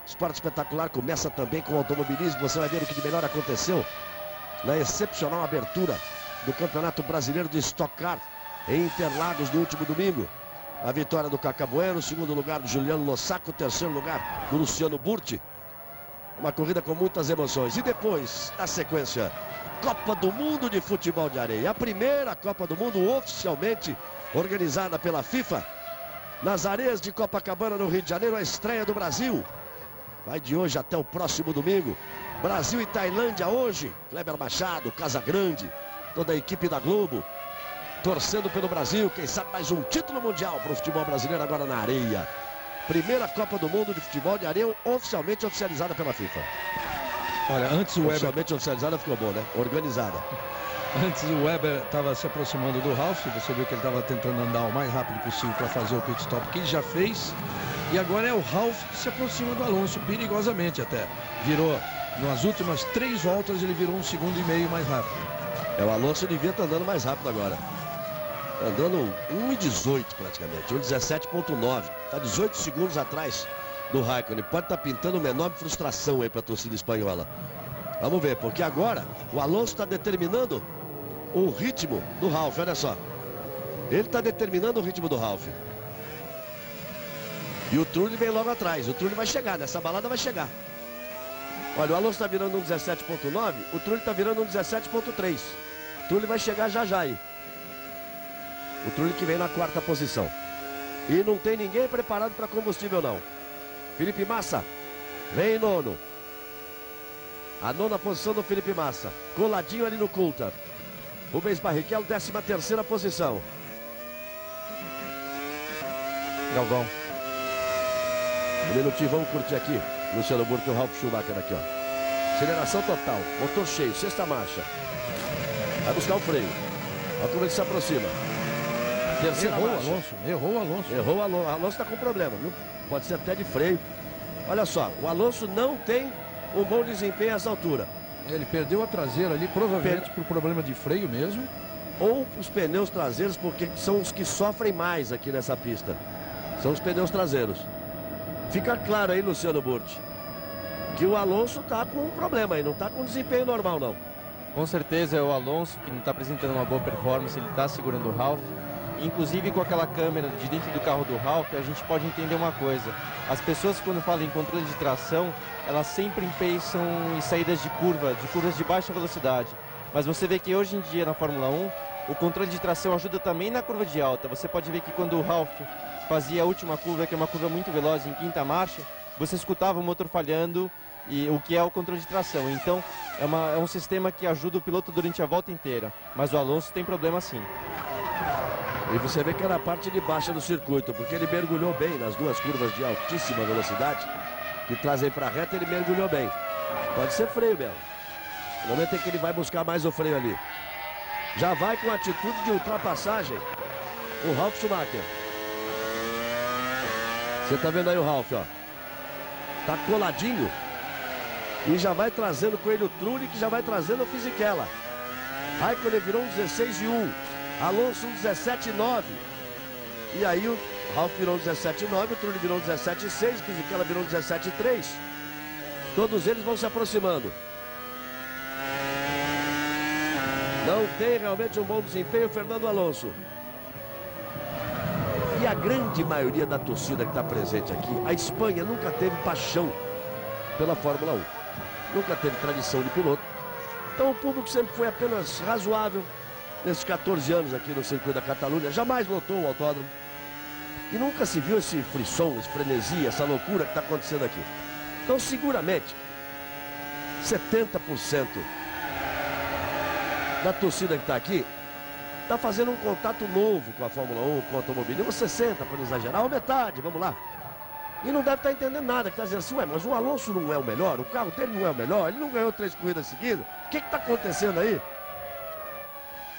Esporte espetacular começa também com o automobilismo. Você vai ver o que de melhor aconteceu na excepcional abertura do Campeonato Brasileiro de Stock Car em Interlagos no último domingo. A vitória do Cacá Bueno, segundo lugar do Juliano Lossaco, terceiro lugar do Luciano Burti. Uma corrida com muitas emoções. E depois, na sequência, Copa do Mundo de Futebol de Areia. A primeira Copa do Mundo oficialmente organizada pela FIFA. Nas areias de Copacabana, no Rio de Janeiro, a estreia do Brasil. Vai de hoje até o próximo domingo. Brasil e Tailândia hoje. Kleber Machado, Casagrande, toda a equipe da Globo torcendo pelo Brasil. Quem sabe mais um título mundial para o futebol brasileiro agora na areia. Primeira Copa do Mundo de Futebol de Areia oficialmente oficializada pela FIFA. Olha, antes o Webber... Oficialmente oficializada ficou bom, né? Organizada. Antes o Webber estava se aproximando do Ralf. Você viu que ele estava tentando andar o mais rápido possível para fazer o pit stop, que ele já fez. E agora é o Ralf que se aproxima do Alonso, perigosamente até. Virou, nas últimas 3 voltas, ele virou 1,5 segundos mais rápido. O Alonso devia estar andando mais rápido agora. Andando 1,18 praticamente, 1,17.9. Está 18 segundos atrás do Räikkönen. Pode estar pintando uma enorme frustração aí para a torcida espanhola. Vamos ver, porque agora o Alonso está determinando o ritmo do Ralf, olha só. Ele está determinando o ritmo do Ralf. E o Trulli vem logo atrás. O Trulli vai chegar, nessa balada vai chegar. Olha, o Alonso está virando 1,17.9, o Trulli está virando 1,17.3. O Trulli vai chegar já aí. O Trulli que vem na 4ª posição. E não tem ninguém preparado para combustível não. Felipe Massa vem em 9º. A 9ª posição do Felipe Massa. Coladinho ali no Coulthard. Rubens Barrichello, 13ª posição. Galvão. Um minutinho, vamos curtir aqui. Luciano Burti e o Ralf Schumacher aqui, ó. Aceleração total. Motor cheio, 6ª marcha. Vai buscar o freio. Olha como ele se aproxima. Errou o Alonso. Errou o Alonso. O Alonso está com problema. Não pode ser até de freio. Olha só, o Alonso não tem um bom desempenho a essa altura. Ele perdeu a traseira ali, provavelmente por problema de freio mesmo. Ou os pneus traseiros, porque são os que sofrem mais aqui nessa pista. São os pneus traseiros. Fica claro aí, Luciano Burti, que o Alonso está com um problema aí, não está com desempenho normal não. Com certeza é o Alonso que não está apresentando uma boa performance, ele está segurando o Ralf. Inclusive com aquela câmera de dentro do carro do Ralf, a gente pode entender uma coisa. As pessoas quando falam em controle de tração, elas sempre pensam em saídas de curvas de baixa velocidade. Mas você vê que hoje em dia na Fórmula 1, o controle de tração ajuda também na curva de alta. Você pode ver que quando o Ralf fazia a última curva, que é uma curva muito veloz em 5ª marcha, você escutava o motor falhando, e o que é o controle de tração. Então é um sistema que ajuda o piloto durante a volta inteira, mas o Alonso tem problema sim. E você vê que era a parte de baixa do circuito, porque ele mergulhou bem nas duas curvas de altíssima velocidade que trazem para a reta, ele mergulhou bem. Pode ser freio mesmo. No momento em que ele vai buscar mais o freio ali. Já vai com atitude de ultrapassagem o Ralf Schumacher. Você tá vendo aí o Ralf, ó. Tá coladinho. E já vai trazendo com ele o Trulli, que já vai trazendo o Fisichella. Raikkonen virou um 16:1. Alonso um 17:9. E aí o Ralf virou um 17:9, o Trulli virou um 17:6, o Fisichella virou um 17:3. Todos eles vão se aproximando. Não tem realmente um bom desempenho o Fernando Alonso. E a grande maioria da torcida que está presente aqui, a Espanha nunca teve paixão pela Fórmula 1. Nunca teve tradição de piloto. Então o público sempre foi apenas razoável nesses 14 anos aqui no circuito da Catalunha. Jamais lotou o autódromo. E nunca se viu esse frisson, esse frenesi, essa loucura que está acontecendo aqui. Então seguramente 70% da torcida que está aqui está fazendo um contato novo com a Fórmula 1, com o automobilismo. 60% para não exagerar, ou metade, vamos lá. E não deve estar entendendo nada, que está dizendo assim, ué, mas o Alonso não é o melhor, o carro dele não é o melhor, ele não ganhou 3 corridas seguidas, o que está acontecendo aí?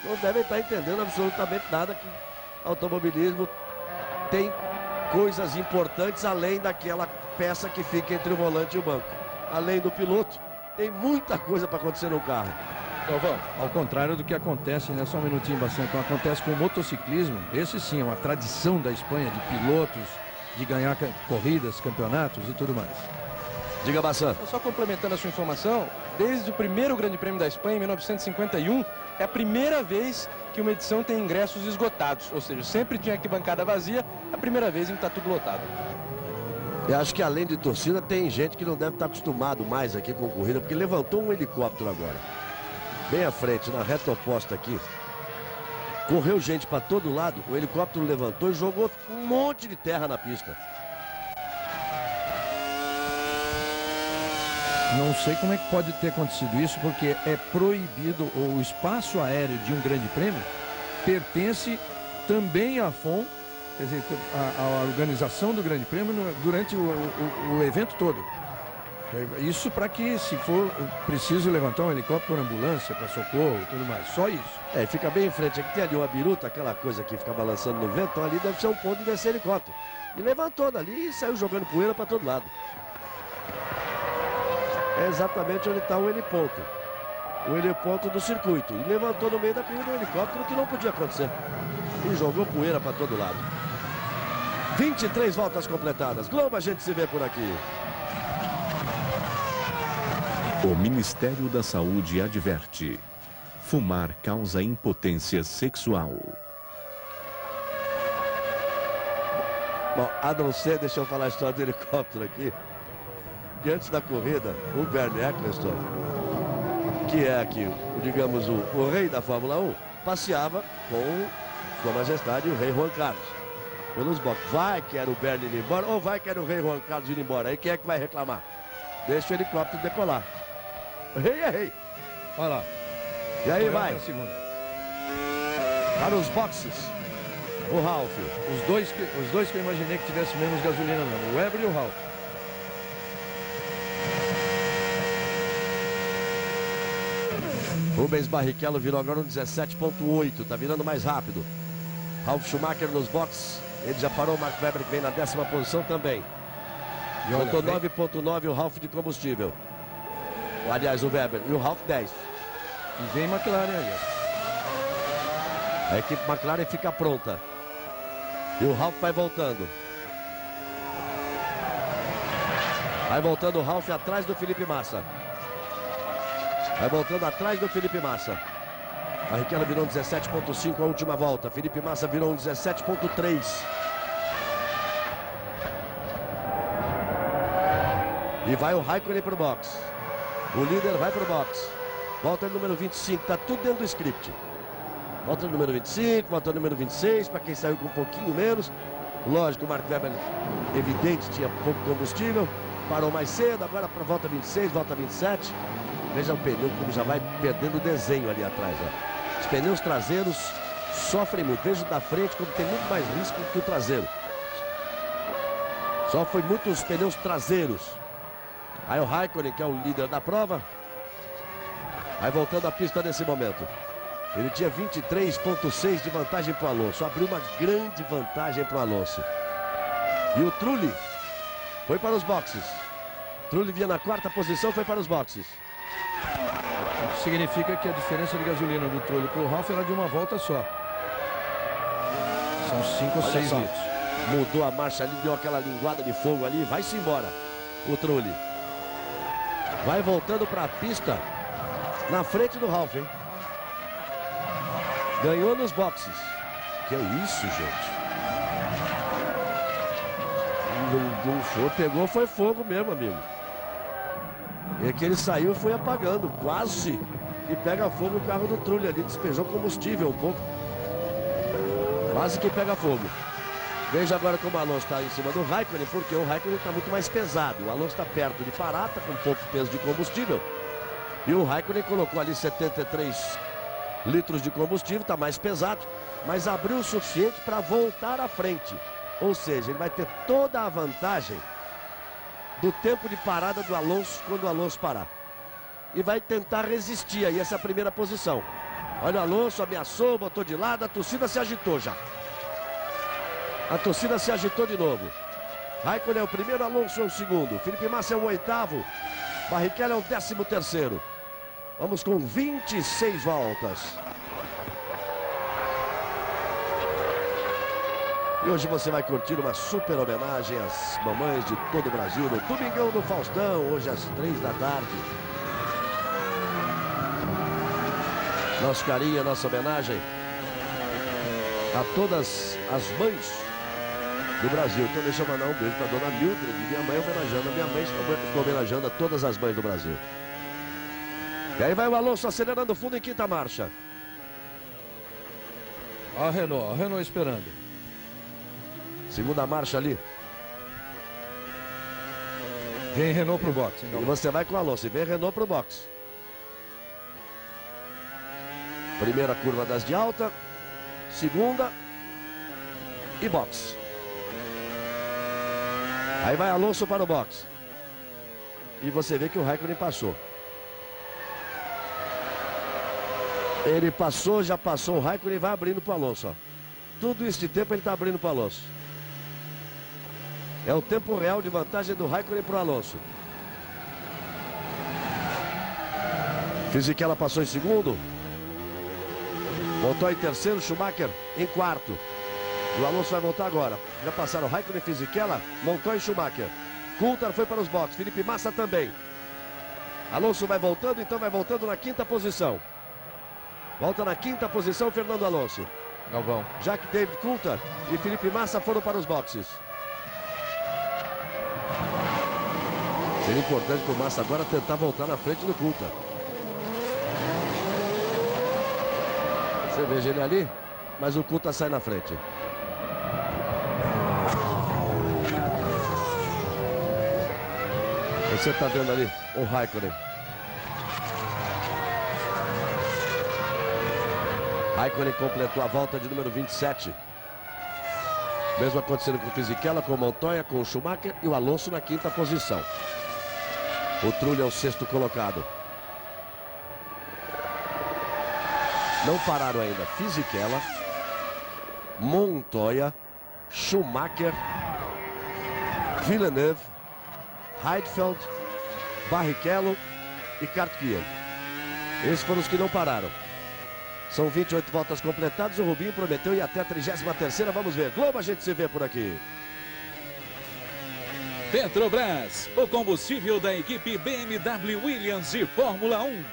Não devem estar entendendo absolutamente nada, que automobilismo tem coisas importantes além daquela peça que fica entre o volante e o banco. Além do piloto, tem muita coisa para acontecer no carro. Galvão, ao contrário do que acontece, né? Só um minutinho bastante, então acontece com o motociclismo, esse sim é uma tradição da Espanha de pilotos, de ganhar corridas, campeonatos e tudo mais. Diga, Bassan. Só complementando a sua informação, desde o primeiro Grande Prêmio da Espanha, em 1951, é a primeira vez que uma edição tem ingressos esgotados, ou seja, sempre tinha arquibancada vazia, a primeira vez em que está tudo lotado. Eu acho que além de torcida, tem gente que não deve estar acostumado mais aqui com corrida, porque levantou um helicóptero agora. Bem à frente, na reta oposta aqui. Correu gente para todo lado, o helicóptero levantou e jogou um monte de terra na pista. Não sei como é que pode ter acontecido isso, porque é proibido, o espaço aéreo de um grande prêmio pertence também à FOM, quer dizer, a organização do grande prêmio durante o evento todo. Isso para que, se for preciso levantar um helicóptero, uma ambulância para socorro e tudo mais, só isso. É, fica bem em frente, aqui tem ali uma biruta, aquela coisa que fica balançando no vento, então ali deve ser um ponto de descer helicóptero. E levantou dali e saiu jogando poeira para todo lado. É exatamente onde está o heliponto do circuito. E levantou no meio da corrida um helicóptero, que não podia acontecer. E jogou poeira para todo lado. 23 voltas completadas. Globo, a gente se vê por aqui. O Ministério da Saúde adverte: fumar causa impotência sexual. Bom, a não ser, deixa eu falar a história do helicóptero aqui, que antes da corrida, o Bernie Eccleston, que é aqui, digamos, o rei da Fórmula 1, passeava com Sua Majestade o rei Juan Carlos pelos boxes. Vai que era o Bernie ir embora, ou vai que era o rei Juan Carlos ir embora. Aí quem é que vai reclamar? Deixa o helicóptero decolar. Rei é rei. Olha lá. E aí vai. Para Para os boxes. O Ralf. Os dois que eu imaginei que tivesse menos gasolina mesmo, o Weber e o Ralf. Rubens Barrichello virou agora um 17.8, tá virando mais rápido. Ralf Schumacher nos boxes, ele já parou, o Mark Webber que vem na 10ª posição também. Faltou 9.9 o Ralf de combustível. Aliás, o Webber e o Ralf 10. E vem McLaren aí. A equipe McLaren fica pronta. E o Ralf vai voltando. Vai voltando o Ralf atrás do Felipe Massa. Vai voltando atrás do Felipe Massa. Barrichello virou um 17.5 a última volta. Felipe Massa virou um 17.3. E vai o Raikkonen para o box. O líder vai para o box. Volta no número 25, está tudo dentro do script. Volta no número 25, volta no número 26, para quem saiu com um pouquinho menos. Lógico, o Mark Webber, evidente, tinha pouco combustível. parou mais cedo, agora para volta 26, volta 27. Veja o pneu como já vai perdendo o desenho ali atrás. Ó. Os pneus traseiros sofrem muito. Veja o da frente como tem muito mais risco que o traseiro. Sofrem muito os pneus traseiros. Aí o Raikkonen, que é o líder da prova, vai voltando a pista nesse momento. Ele tinha 23,6 de vantagem para o Alonso. Abriu uma grande vantagem para o Alonso. E o Trulli foi para os boxes. Trulli vinha na quarta posição, foi para os boxes. Significa que a diferença de gasolina do Trulli para o Ralf era de uma volta só. São 5 ou 6 litros. Mudou a marcha ali, deu aquela linguada de fogo ali. Vai-se embora o Trulli. Vai voltando para a pista na frente do Ralf, hein? Ganhou nos boxes. Que é isso, gente? Não foi, pegou, foi fogo mesmo, amigo. É que ele saiu e foi apagando, quase. E pega fogo o carro do Trulli ali, despejou combustível um pouco. Quase que pega fogo. Veja agora como o Alonso está em cima do Raikkonen, porque o Raikkonen está muito mais pesado. O Alonso está perto de parar, está com pouco peso de combustível. E o Raikkonen colocou ali 73 litros de combustível, está mais pesado, mas abriu o suficiente para voltar à frente. Ou seja, ele vai ter toda a vantagem do tempo de parada do Alonso quando o Alonso parar. E vai tentar resistir aí essa primeira posição. Olha o Alonso, ameaçou, botou de lado, a torcida se agitou já. A torcida se agitou de novo. Raikkonen é o primeiro, Alonso é o segundo. Felipe Massa é o oitavo. Barrichello é o 13º. Vamos com 26 voltas. E hoje você vai curtir uma super homenagem às mamães de todo o Brasil no Domingão do Faustão, hoje às 3 da tarde. Nosso carinho, nossa homenagem a todas as mães do Brasil. Então deixa eu mandar um beijo para dona Mildred, minha mãe homenageando a minha mãe, estou homenageando a todas as mães do Brasil. E aí vai o Alonso acelerando fundo em quinta marcha. Ó a Renault esperando. Segunda marcha ali. Vem Renault pro box. E você vai com o Alonso e vem Renault pro box. Primeira curva das de alta. Segunda. E box. Aí vai Alonso para o box. E você vê que o Raikkonen passou. Ele passou, já passou o Raikkonen e vai abrindo para o Alonso. Ó. Tudo isso de tempo ele está abrindo para o Alonso. É o tempo real de vantagem do Raikkonen para o Alonso. Fisichella passou em segundo. Voltou em terceiro, Schumacher em quarto. E o Alonso vai voltar agora. Já passaram Raikkonen, Fisichella, Montoya e Schumacher. Coulthard foi para os boxes, Felipe Massa também. Alonso vai voltando, então vai voltando na quinta posição. Volta na quinta posição Fernando Alonso. Galvão. Jack David Coulthard e Felipe Massa foram para os boxes. Seria importante para o Massa agora tentar voltar na frente do Coulthard. Você veja ele ali, mas o Coulthard sai na frente. Você está vendo ali o Raikkonen. Raikkonen completou a volta de número 27. Mesmo acontecendo com o Fisichella, com o Montoya, com o Schumacher e o Alonso na quinta posição. O Trulli é o sexto colocado. Não pararam ainda Fisichella, Montoya, Schumacher, Villeneuve, Heidfeld, Barrichello e Kvyat. Esses foram os que não pararam. São 28 voltas completadas. O Rubinho prometeu ir até a 33ª. Vamos ver. Globo, a gente se vê por aqui. Petrobras, o combustível da equipe BMW Williams de Fórmula 1.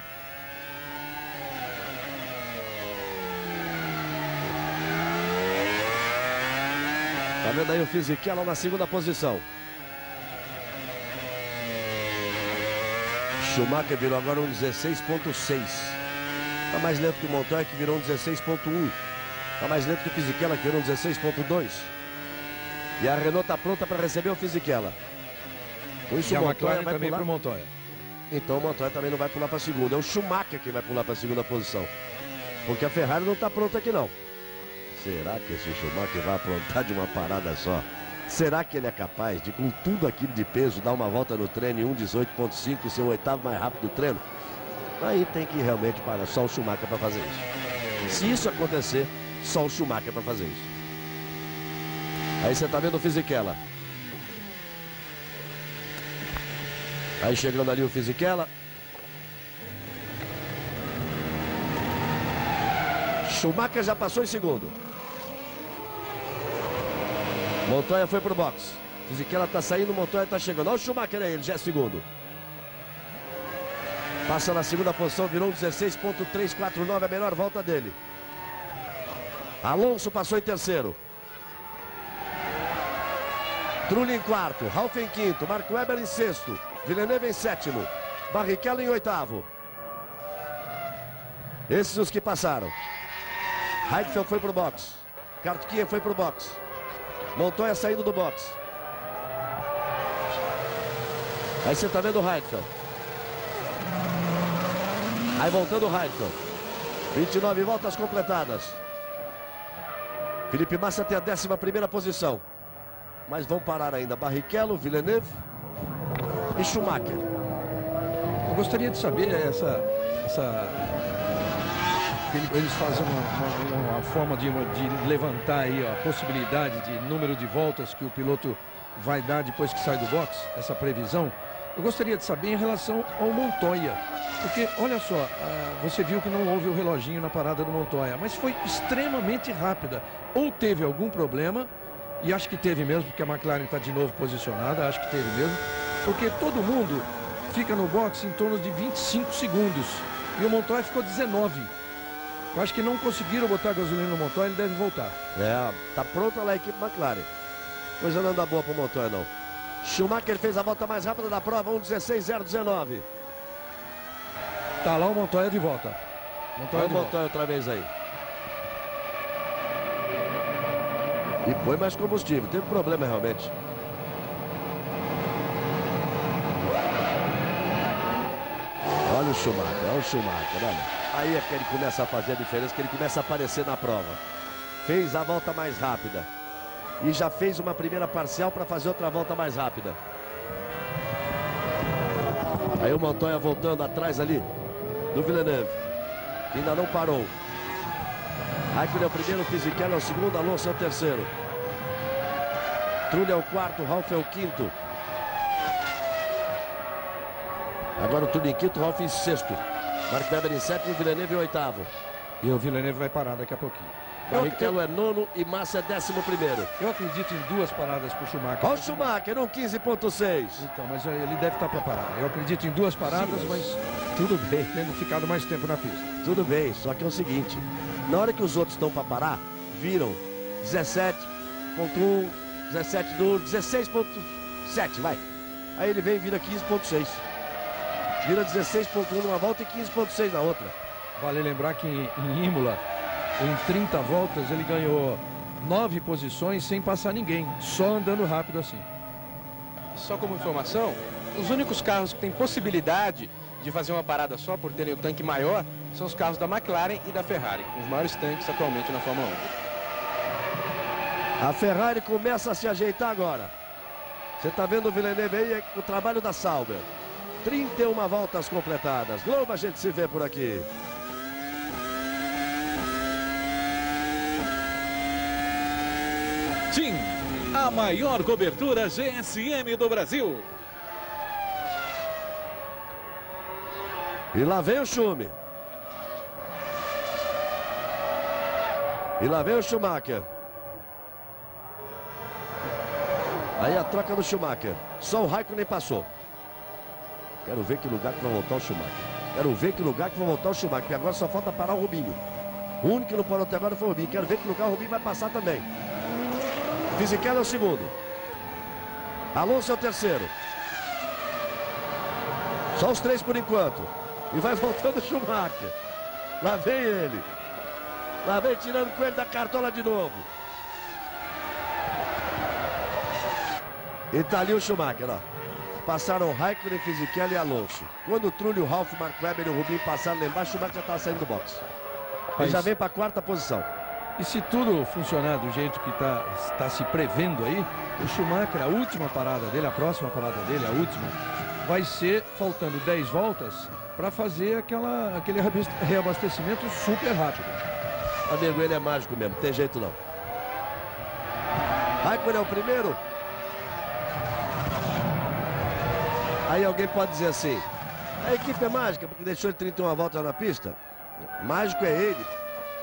Tá vendo aí o Fisichella na segunda posição. Schumacher virou agora um 16,6. Tá mais lento que o Montoya, que virou um 16,1. Tá mais lento que o Fisichella, que virou um 16,2. E a Renault tá pronta para receber o Fisichella. Com isso, E a o McLaren Montoya vai também pular. para o Montoya. Então o Montoya também não vai pular para a segunda. É o Schumacher que vai pular para a segunda posição. Porque a Ferrari não está pronta aqui não. Será que esse Schumacher vai aprontar de uma parada só? Será que ele é capaz de, com tudo aquilo de peso, dar uma volta no treino em 1:18.5 ser o oitavo mais rápido do treino? Aí tem que realmente parar só o Schumacher para fazer isso. Se isso acontecer, só o Schumacher para fazer isso. Aí você tá vendo o Fisichella. Aí chegando ali o Fisichella. Schumacher já passou em segundo. Montoya foi pro box. Fisichella tá saindo, Montoya tá chegando. Olha o Schumacher aí, ele já é segundo. Passa na segunda posição, virou 16.349, a melhor volta dele. Alonso passou em terceiro. Trulli em quarto, Ralf em quinto, Marco Webber em sexto, Villeneuve em sétimo, Barrichello em oitavo. Esses os que passaram. Heidfeld foi pro box. Kartkier foi pro box. Montoya saindo do box. Aí você tá vendo o Heidfeld. Aí voltando o Heidfeld. 29 voltas completadas. Felipe Massa tem a 11ª posição. Mas vão parar ainda Barrichello, Villeneuve e Schumacher. Eu gostaria de saber eles fazem uma forma de levantar aí a possibilidade de número de voltas que o piloto vai dar depois que sai do box, essa previsão. Eu gostaria de saber em relação ao Montoya, porque olha só, você viu que não houve o reloginho na parada do Montoya, mas foi extremamente rápida. Ou teve algum problema, e acho que teve mesmo, porque a McLaren está de novo posicionada, acho que teve mesmo, porque todo mundo fica no box em torno de 25 segundos e o Montoya ficou 19. Eu acho que não conseguiram botar gasolina no Montoya, ele deve voltar. Tá pronta lá a equipe McLaren. Coisa não dá boa pro Montoya não. Schumacher fez a volta mais rápida da prova, 1:16.019. Tá lá o Montoya de volta. Olha o Montoya outra vez aí. E põe mais combustível, teve problema realmente. Olha o Schumacher, olha. Aí é que ele começa a fazer a diferença, que ele começa a aparecer na prova. Fez a volta mais rápida. E já fez uma primeira parcial para fazer outra volta mais rápida. Aí o Montoya voltando atrás ali do Villeneuve. Ainda não parou. Raikkonen é o primeiro, Fisichella é o segundo, Alonso é o terceiro. Trulli é o quarto, Ralf é o quinto. Agora o Trulli em quinto, Ralf em sexto. Marco Webber em sétimo, Villeneuve em oitavo. E o Villeneuve vai parar daqui a pouquinho. Barrichello é nono e Massa é 11º. Eu acredito em duas paradas para o Schumacher. Olha o Schumacher, 15.6. Então, mas ele deve estar para parar. Eu acredito em duas paradas, mas Tudo bem, tendo ficado mais tempo na pista. tudo bem. Só que é o seguinte, na hora que os outros estão para parar, viram 17.1, 17 do 16.7, vai. Aí ele vem e vira 15.6. Vira 16.1 numa volta e 15.6 na outra. Vale lembrar que em Imola, em 30 voltas, ele ganhou 9 posições sem passar ninguém, só andando rápido assim. Só como informação, os únicos carros que têm possibilidade de fazer uma parada só por terem o tanque maior são os carros da McLaren e da Ferrari, com os maiores tanques atualmente na Fórmula 1. A Ferrari começa a se ajeitar agora. Você está vendo o Villeneuve aí, o trabalho da Sauber. 31 voltas completadas. Globo, a gente se vê por aqui. TIM, a maior cobertura GSM do Brasil. E lá vem o Schumi. E lá vem o Schumacher. Aí a troca do Schumacher. Só o Raikkonen passou. Quero ver que lugar que vai voltar o Schumacher. Quero ver que lugar que vai voltar o Schumacher. Porque agora só falta parar o Rubinho. O único que não parou até agora foi o Rubinho. Quero ver que lugar o Rubinho vai passar também. Fisichella é o segundo. Alonso é o terceiro. Só os três por enquanto. E vai voltando o Schumacher. Lá vem ele. Lá vem tirando o coelho da cartola de novo. E tá ali o Schumacher, ó. Passaram Raikkonen, Fisichella e Alonso. Quando o Trulli, o Ralf, o Mark Webber e o Rubinho passaram lá embaixo, o Schumacher já estava saindo do box. Ele já vem para a 4ª posição. E se tudo funcionar do jeito que está se prevendo aí, o Schumacher, a última parada dele, a próxima parada dele, a última, vai ser faltando 10 voltas para fazer aquele reabastecimento super rápido. Amigo, ele é mágico mesmo, não tem jeito não. Raikkonen é o primeiro. Aí alguém pode dizer assim, a equipe é mágica porque deixou ele 31 voltas na pista. Mágico é ele,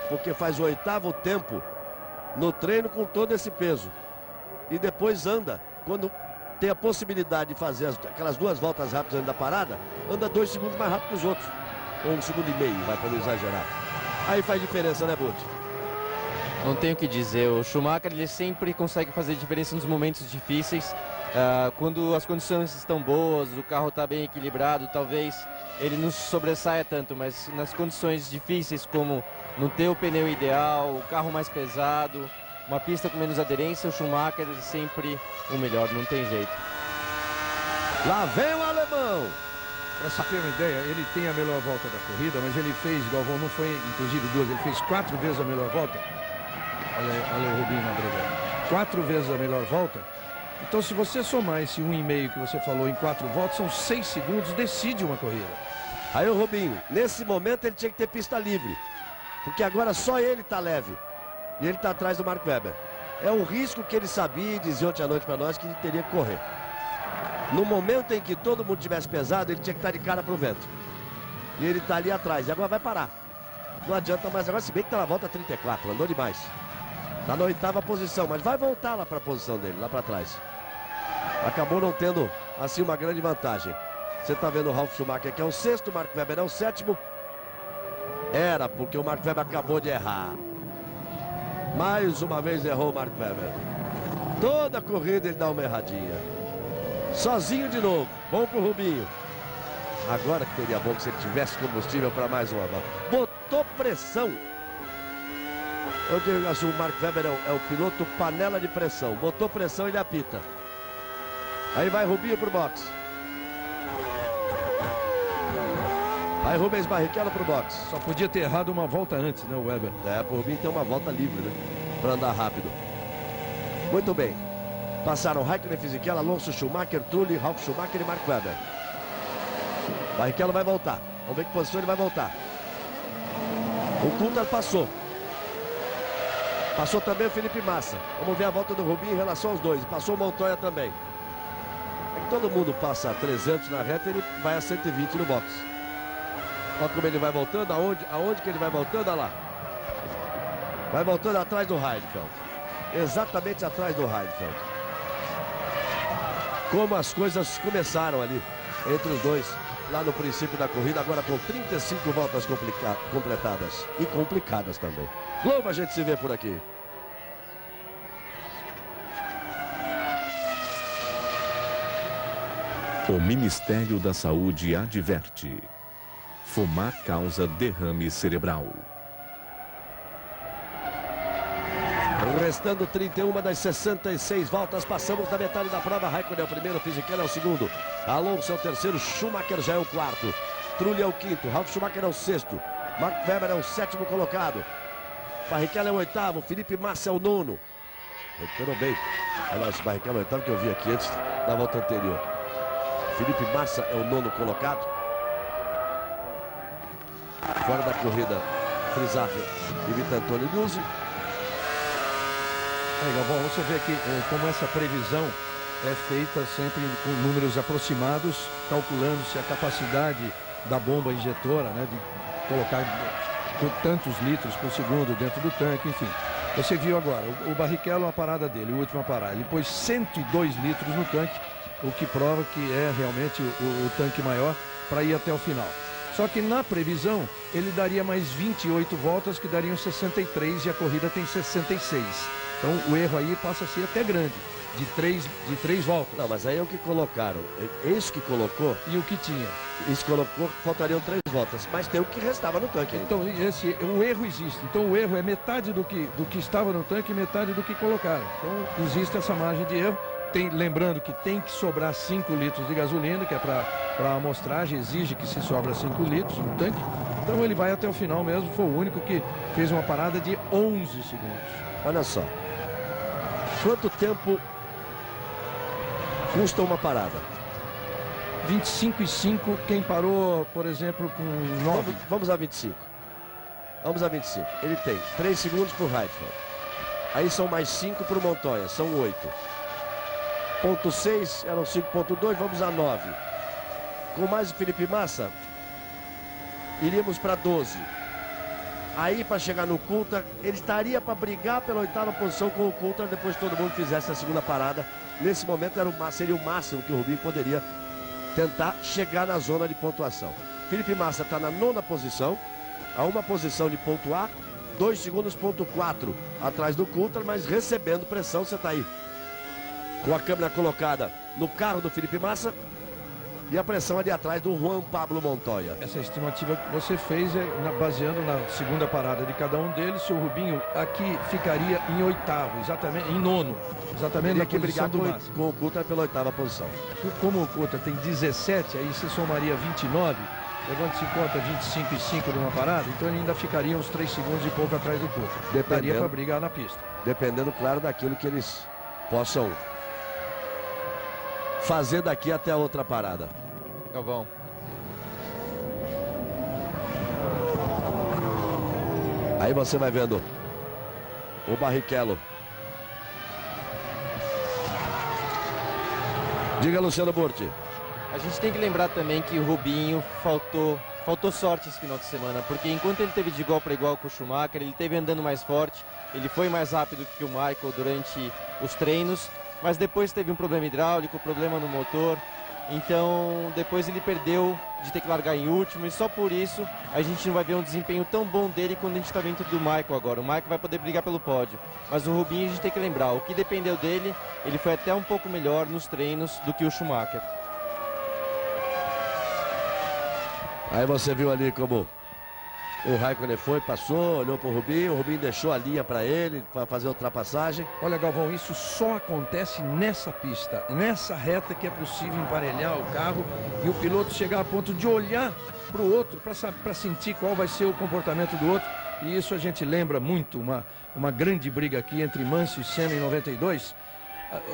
porque faz o 8º tempo no treino com todo esse peso. E depois anda, quando tem a possibilidade de fazer aquelas 2 voltas rápidas antes da parada, anda 2 segundos mais rápido que os outros. Ou 1,5 segundo, vai para não exagerar. Aí faz diferença, né, Butch? Não tenho o que dizer, o Schumacher ele sempre consegue fazer diferença nos momentos difíceis. Quando as condições estão boas, o carro está bem equilibrado, talvez ele não sobressaia tanto, mas nas condições difíceis, como não ter o pneu ideal, o carro mais pesado, uma pista com menos aderência, o Schumacher é sempre o melhor, não tem jeito. Lá vem o alemão! Para se ter uma ideia, ele tem a melhor volta da corrida, mas ele fez, Galvão, não foi inclusive 2, ele fez 4 vezes a melhor volta. Olha o Rubinho na briga. 4 vezes a melhor volta. Então, se você somar esse 1,5 que você falou em 4 voltas, são 6 segundos, decide uma corrida. Aí o Rubinho, nesse momento ele tinha que ter pista livre, porque agora só ele está leve e ele está atrás do Mark Webber. É um risco que ele sabia e dizia ontem à noite para nós que ele teria que correr. No momento em que todo mundo tivesse pesado, ele tinha que estar de cara para o vento. E ele está ali atrás, e agora vai parar. Não adianta mais agora, se bem que está na volta 34, andou demais. Está na 8ª posição, mas vai voltar lá para a posição dele, lá para trás. Acabou não tendo, assim, uma grande vantagem. Você está vendo o Ralf Schumacher, que é o 6º, Mark Webber é o 7º. Era, porque o Mark Webber acabou de errar. Mais uma vez errou o Mark Webber. Toda corrida ele dá uma erradinha. Sozinho de novo, bom pro Rubinho. Agora que seria bom que se ele tivesse combustível para mais uma volta. Botou pressão. Eu digo assim, o Mark Webber é o piloto panela de pressão. Botou pressão, ele apita. Aí vai Rubinho pro box. Aí Rubens Barrichello pro box. Só podia ter errado uma volta antes, né, o Webber? Pro Rubinho tem uma volta livre, né? Para andar rápido. Muito bem. Passaram Raikkonen, Fisichella, Alonso, Schumacher, Trulli, Ralf Schumacher e Mark Webber. Barrichello vai voltar. Vamos ver que posição ele vai voltar. O Coulthard passou. Passou também o Felipe Massa. Vamos ver a volta do Rubinho em relação aos dois. Passou o Montoya também. É que todo mundo passa a 300 na reta, ele vai a 120 no box. Olha como ele vai voltando. Aonde que ele vai voltando? Olha lá. Vai voltando atrás do Heidfeld. Exatamente atrás do Heidfeld. Como as coisas começaram ali entre os dois lá no princípio da corrida, agora com 35 voltas completadas e complicadas também. Globo, a gente se vê por aqui. O Ministério da Saúde adverte: fumar causa derrame cerebral. Restando 31 das 66 voltas, passamos da metade da prova. Raikkonen é o primeiro, Fisichella é o segundo, Alonso é o terceiro, Schumacher já é o quarto, Trulli é o quinto, Ralf Schumacher é o sexto, Mark Webber é o sétimo colocado, Barrichello é o oitavo, Felipe Massa é o nono. Recuperou bem. Olha esse Barrichello é o oitavo que eu vi aqui antes da volta anterior. Felipe Massa é o nono colocado. Fora da corrida, Frisato e Vitor Antônio Liuzzi. Aí, Galvão, você vê aqui como essa previsão é feita sempre com números aproximados, calculando-se a capacidade da bomba injetora, né, de colocar tantos litros por segundo dentro do tanque, enfim. Você viu agora, o Barrichello, a parada dele, a última parada, ele pôs 102 litros no tanque, o que prova que é realmente o tanque maior para ir até o final. Só que na previsão, ele daria mais 28 voltas, que dariam 63, e a corrida tem 66. Então o erro aí passa a ser até grande, de três voltas. Não, mas aí é o que colocaram. Esse que colocou. E o que tinha. Isso colocou, faltariam 3 voltas. Mas tem o que restava no tanque. Então o erro existe. Então o erro é metade do que estava no tanque e metade do que colocaram. Então existe essa margem de erro. lembrando que tem que sobrar 5 litros de gasolina, que é para a amostragem, exige que se sobra 5 litros no tanque. Então ele vai até o final mesmo, foi o único que fez uma parada de 11 segundos. Olha só. Quanto tempo custa uma parada? 25,5, quem parou, por exemplo, com 9. Vamos a 25. Vamos a 25. Ele tem 3 segundos para o Heidfeld. Aí são mais 5 para o Montoya, são 8. Ponto 6, eram 5.2, vamos a 9. Com mais o Felipe Massa, iríamos para 12. Aí para chegar no Coulthard, ele estaria para brigar pela 8ª posição com o Coulthard depois que todo mundo fizesse a segunda parada. Nesse momento seria o máximo que o Rubinho poderia tentar chegar na zona de pontuação. Felipe Massa está na 9ª posição, a uma posição de pontuar, 2 segundos, ponto 4 atrás do Coulthard, mas recebendo pressão. Você está aí com a câmera colocada no carro do Felipe Massa e a pressão ali atrás do Juan Pablo Montoya. Essa estimativa que você fez é baseando na segunda parada de cada um deles. O Rubinho aqui ficaria em 8º, exatamente, em 9º, exatamente na posição do Massa. Com o Coulthard pela 8ª posição. Como o Coulthard tem 17, aí você somaria 29, levando-se em conta 25,5 de uma parada, então ele ainda ficaria uns 3 segundos e pouco atrás do Coulthard. Daria para brigar na pista. Dependendo, claro, daquilo que eles possam fazer daqui até a outra parada. Galvão. Aí você vai vendo o Barrichello. Diga, Luciano Burti. A gente tem que lembrar também que o Rubinho faltou sorte esse final de semana, porque enquanto ele teve de igual para igual com o Schumacher, ele teve andando mais forte, ele foi mais rápido que o Michael durante os treinos, mas depois teve um problema hidráulico, problema no motor, então depois ele perdeu de ter que largar em último, e só por isso a gente não vai ver um desempenho tão bom dele quando a gente está dentro do Michael agora. O Michael vai poder brigar pelo pódio, mas o Rubinho a gente tem que lembrar, o que dependeu dele, ele foi até um pouco melhor nos treinos do que o Schumacher. Aí você viu ali como o Raikkonen foi, passou, olhou para o Rubinho deixou a linha para ele, para fazer a ultrapassagem. Olha, Galvão, isso só acontece nessa pista, nessa reta que é possível emparelhar o carro e o piloto chegar a ponto de olhar para o outro, para sentir qual vai ser o comportamento do outro. E isso a gente lembra muito, uma grande briga aqui entre Mansell e Senna em 92.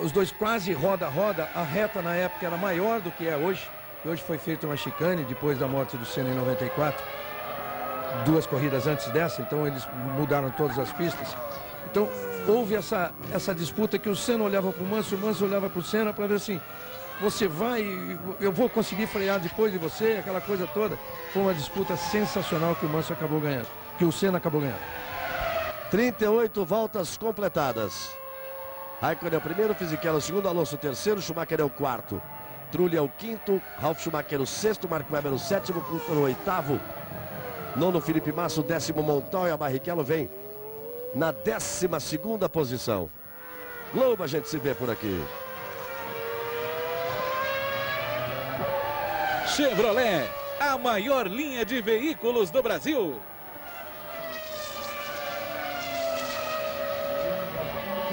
Os dois quase roda a roda, a reta na época era maior do que é hoje. Hoje foi feita uma chicane depois da morte do Senna em 94. 2 corridas antes dessa, então eles mudaram todas as pistas. Então houve essa disputa que o Senna olhava para o Mansell olhava para o Senna para ver assim, você vai, eu vou conseguir frear depois de você, aquela coisa toda. Foi uma disputa sensacional que o Mansell acabou ganhando, que o Senna acabou ganhando. 38 voltas completadas. Raikkonen é o primeiro, Fisichella é o segundo, Alonso o terceiro, Schumacher é o quarto, Trulli é o quinto, Ralf Schumacher o sexto, Mark Webber o sétimo, Coulthard o oitavo, nono Felipe Massa, o 10º Montoya. Barrichello vem na 12ª posição. Globo, a gente se vê por aqui. Chevrolet, a maior linha de veículos do Brasil.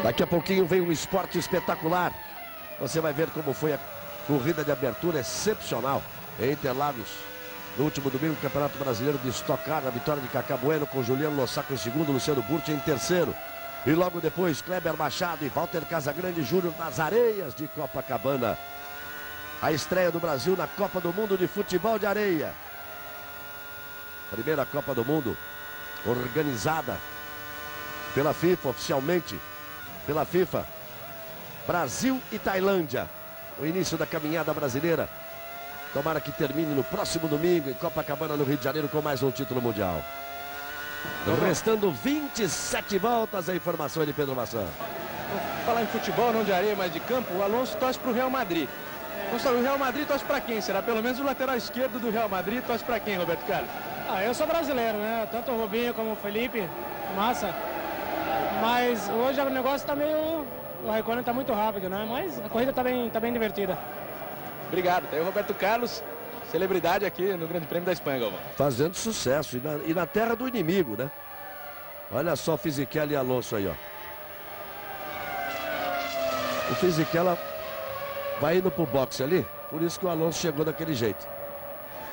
Daqui a pouquinho vem um esporte espetacular. Você vai ver como foi a corrida de abertura excepcional em Interlagos. No último domingo, o Campeonato Brasileiro de Stock Car, a vitória de Cacá Bueno com Juliano Lossaco em segundo, Luciano Burti em terceiro. E logo depois, Kleber Machado e Walter Casagrande Júnior nas areias de Copacabana. A estreia do Brasil na Copa do Mundo de Futebol de Areia. Primeira Copa do Mundo organizada pela FIFA, oficialmente pela FIFA. Brasil e Tailândia. O início da caminhada brasileira. Tomara que termine no próximo domingo em Copacabana, no Rio de Janeiro, com mais um título mundial. Restando 27 voltas, a informação é de Pedro Maçã. Vou falar em futebol, não de areia, mas de campo. O Alonso torce para o Real Madrid. Vamos saber, o Real Madrid torce para quem? Será pelo menos o lateral esquerdo do Real Madrid torce para quem, Roberto Carlos? Eu sou brasileiro, né? Tanto o Rubinho como o Felipe Massa. Mas hoje o negócio está meio... O Raikkonen está muito rápido, né? Mas a corrida está bem divertida. Obrigado. Tá aí o Roberto Carlos, celebridade aqui no Grande Prêmio da Espanha, Galvão. Fazendo sucesso e na terra do inimigo, né? Olha só Fisichella e Alonso aí, ó. O Fisichella vai indo pro boxe ali, por isso que o Alonso chegou daquele jeito.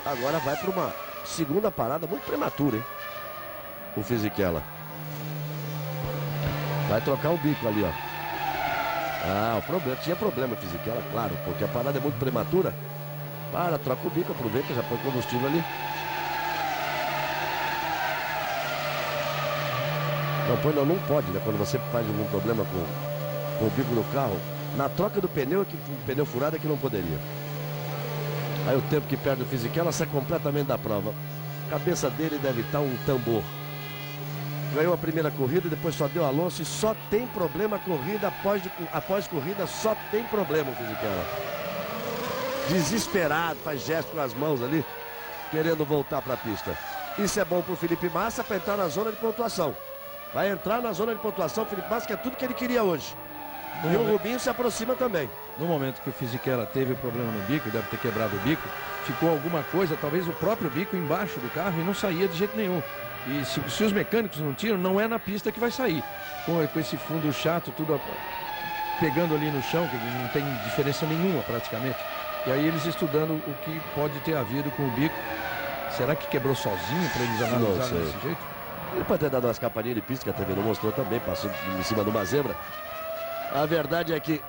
Agora vai para uma segunda parada muito prematura, hein? O Fisichella. Vai trocar o bico ali, ó. Ah, o problema, tinha problema o Fisichella, claro, porque a parada é muito prematura. Para, troca o bico, aproveita, já põe combustível ali. Não, põe não pode, né? Quando você faz algum problema com o bico do carro, na troca do pneu, o pneu furado é que não poderia. Aí o tempo que perde o Fisichella sai completamente da prova. A cabeça dele deve estar um tambor. Ganhou a primeira corrida, depois só deu Alonso e só tem problema corrida após corrida, só tem problema o Fisichella. Desesperado, faz gesto com as mãos ali, querendo voltar para a pista. Isso é bom para o Felipe Massa para entrar na zona de pontuação. Vai entrar na zona de pontuação o Felipe Massa, que é tudo que ele queria hoje. E o Rubinho se aproxima também. No momento que o Fisichella teve problema no bico, deve ter quebrado o bico, ficou alguma coisa, talvez o próprio bico embaixo do carro e não saía de jeito nenhum. E se os mecânicos não tiram, não é na pista que vai sair. Com esse fundo chato, tudo pegando ali no chão, que não tem diferença nenhuma praticamente. E aí eles estudando o que pode ter havido com o bico. Será que quebrou sozinho para eles analisarem desse jeito? Ele pode ter dado uma escapadinha de pista, que a TV não mostrou também, passou em cima de uma zebra. A verdade é que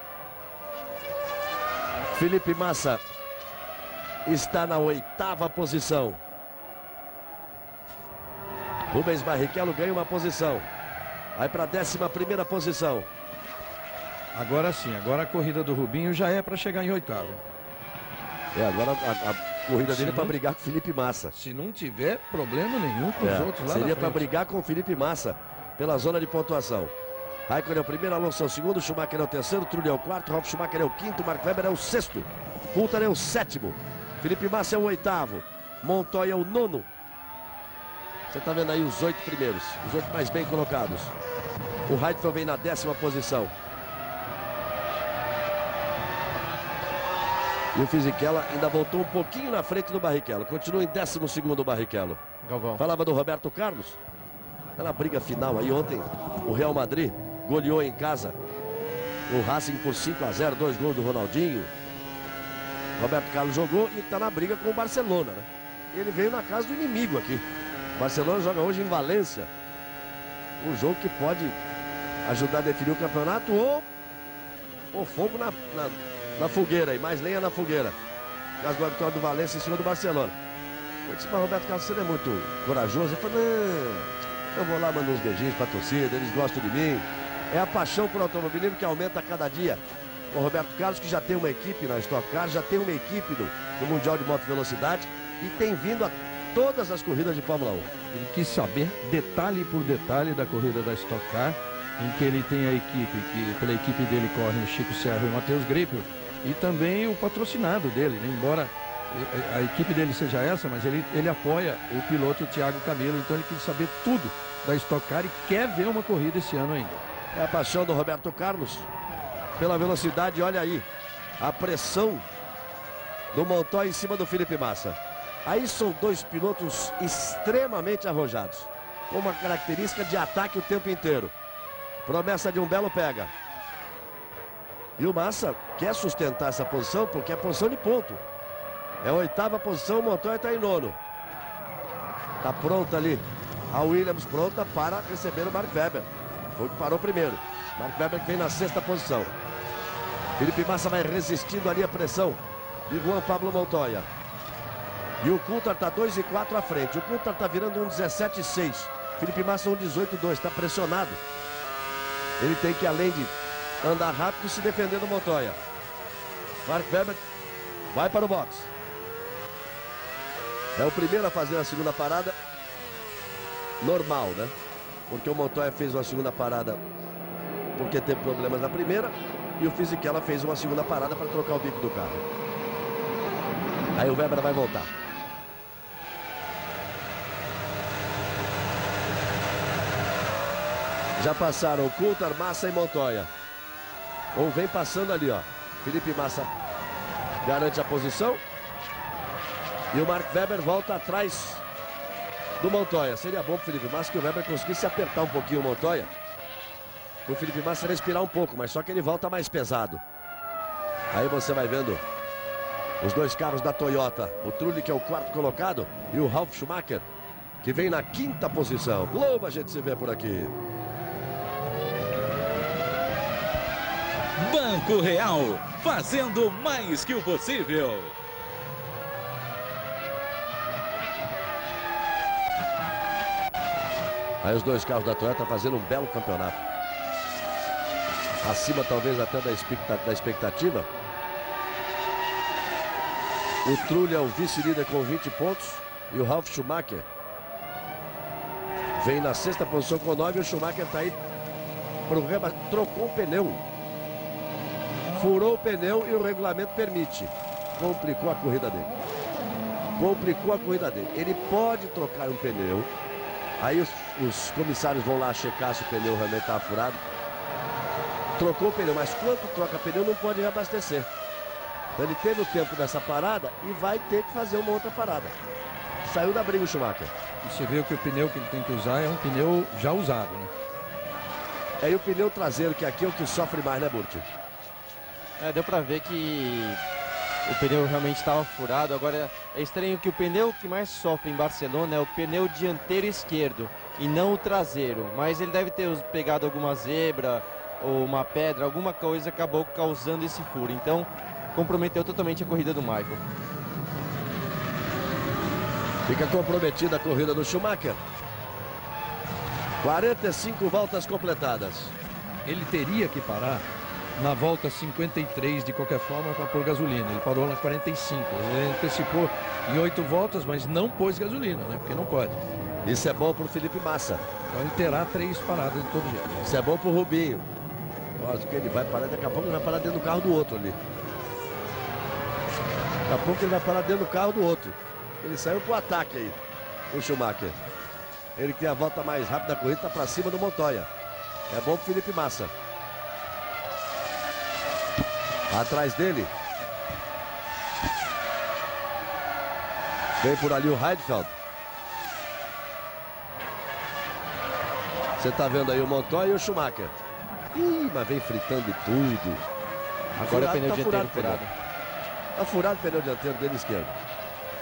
Felipe Massa está na 8ª posição. Rubens Barrichello ganha uma posição. Vai para a 11ª posição. Agora sim, agora a corrida do Rubinho já é para chegar em 8º. Agora a corrida dele é para brigar com o Felipe Massa. Se não tiver problema nenhum com os outros lá seria para brigar com o Felipe Massa pela zona de pontuação. Raikkonen é o primeiro, Alonso é o segundo, Schumacher é o terceiro, Trulli é o quarto, Ralf Schumacher é o quinto, Mark Webber é o sexto, Coulthard é o sétimo, Felipe Massa é o 8º, Montoya é o 9º. Você está vendo aí os 8 primeiros, os 8 mais bem colocados. O Heidfeld vem na 10ª posição. E o Fisichella ainda voltou um pouquinho na frente do Barrichello. Continua em 12º o Barrichello. Galvão. Falava do Roberto Carlos. Tá na briga final aí ontem. O Real Madrid goleou em casa o Racing por 5-0, 2 gols do Ronaldinho. Roberto Carlos jogou e está na briga com o Barcelona, né? E ele veio na casa do inimigo aqui. O Barcelona joga hoje em Valência. Um jogo que pode ajudar a definir o campeonato ou fogo na fogueira e mais lenha na fogueira. Caso da vitória do Valência em cima do Barcelona. Eu disse para Roberto Carlos, você é muito corajoso. Ele falou, eu vou lá mandar uns beijinhos para a torcida, eles gostam de mim. É a paixão por automobilismo que aumenta a cada dia. O Roberto Carlos, que já tem uma equipe na Stock Car, já tem uma equipe no Mundial de Moto Velocidade e tem vindo a todas as corridas de Fórmula 1. Ele quis saber detalhe por detalhe da corrida da Stock Car, em que ele tem a equipe, que pela equipe dele correm o Chico Serra e o Matheus Greipel, e também o patrocinado dele, né? Embora a equipe dele seja essa, mas ele apoia o piloto Thiago Camilo, então ele quis saber tudo da Stock Car e quer ver uma corrida esse ano ainda. É a paixão do Roberto Carlos pela velocidade, olha aí, a pressão do Montoya em cima do Felipe Massa. Aí são dois pilotos extremamente arrojados, com uma característica de ataque o tempo inteiro. Promessa de um belo pega. E o Massa quer sustentar essa posição porque é posição de ponto. É a 8ª posição, o Montoya está em 9º. Está pronta ali a Williams, pronta para receber o Mark Webber. Foi o que parou primeiro. Mark Webber que vem na 6ª posição. Felipe Massa vai resistindo ali a pressão de Juan Pablo Montoya. E o Coulthard está 2 e 4 à frente. O Coulthard está virando um 17,6. Felipe Massa um 18,2. Está pressionado. Ele tem que, além de andar rápido, se defender do Montoya. Mark Webber vai para o box. É o primeiro a fazer a segunda parada. Normal, né? Porque o Montoya fez uma segunda parada porque teve problemas na primeira. E o Fisichella fez uma segunda parada para trocar o bico do carro. Aí o Webber vai voltar. Já passaram Coulthard, Massa e Montoya. Um vem passando ali, ó. Felipe Massa garante a posição. E o Mark Webber volta atrás do Montoya. Seria bom para o Felipe Massa que o Webber conseguisse apertar um pouquinho o Montoya. O Felipe Massa respirar um pouco, mas só que ele volta mais pesado. Aí você vai vendo os dois carros da Toyota. O Trulli, que é o quarto colocado, e o Ralf Schumacher, que vem na quinta posição. Globo, a gente se vê por aqui. Banco Real, fazendo mais que o possível. Aí os dois carros da Toyota fazendo um belo campeonato. Acima talvez até da expectativa. O Trulli é o vice-líder com 20 pontos. E o Ralf Schumacher vem na sexta posição com 9. E o Schumacher está aí para o trocou o pneu. Furou o pneu e o regulamento permite. Complicou a corrida dele. Complicou a corrida dele. Ele pode trocar um pneu. Aí os comissários vão lá checar se o pneu realmente está furado. Trocou o pneu, mas quando troca pneu não pode reabastecer. Então ele teve o tempo dessa parada e vai ter que fazer uma outra parada. Saiu da briga o Schumacher. E você vê que o pneu que ele tem que usar é um pneu já usado, né? É, e o pneu traseiro, que aqui é o que sofre mais, né, Burti? Deu pra ver que o pneu realmente estava furado. Agora é estranho que o pneu que mais sofre em Barcelona é o pneu dianteiro esquerdo e não o traseiro. Mas ele deve ter pegado alguma zebra ou uma pedra, alguma coisa acabou causando esse furo. Então comprometeu totalmente a corrida do Michael. Fica comprometida a corrida do Schumacher. 45 voltas completadas. Ele teria que parar na volta 53 de qualquer forma para pôr gasolina. Ele parou na 45. Ele antecipou em 8 voltas, mas não pôs gasolina, né? Porque não pode. Isso é bom pro Felipe Massa. Então ele terá 3 paradas de todo jeito. Isso é bom pro Rubinho. Olha que ele vai parar, daqui a pouco ele vai parar dentro do carro do outro ali. Daqui a pouco ele vai parar dentro do carro do outro. Ele saiu pro ataque aí, o Schumacher. Ele que tem a volta mais rápida da corrida, tá pra cima do Montoya. É bom pro Felipe Massa. Atrás dele vem por ali o Heidfeld. Você tá vendo aí o Montoya e o Schumacher. Ih, mas vem fritando tudo. Agora o pneu dianteiro furado. Tá furado o pneu dianteiro dele esquerdo.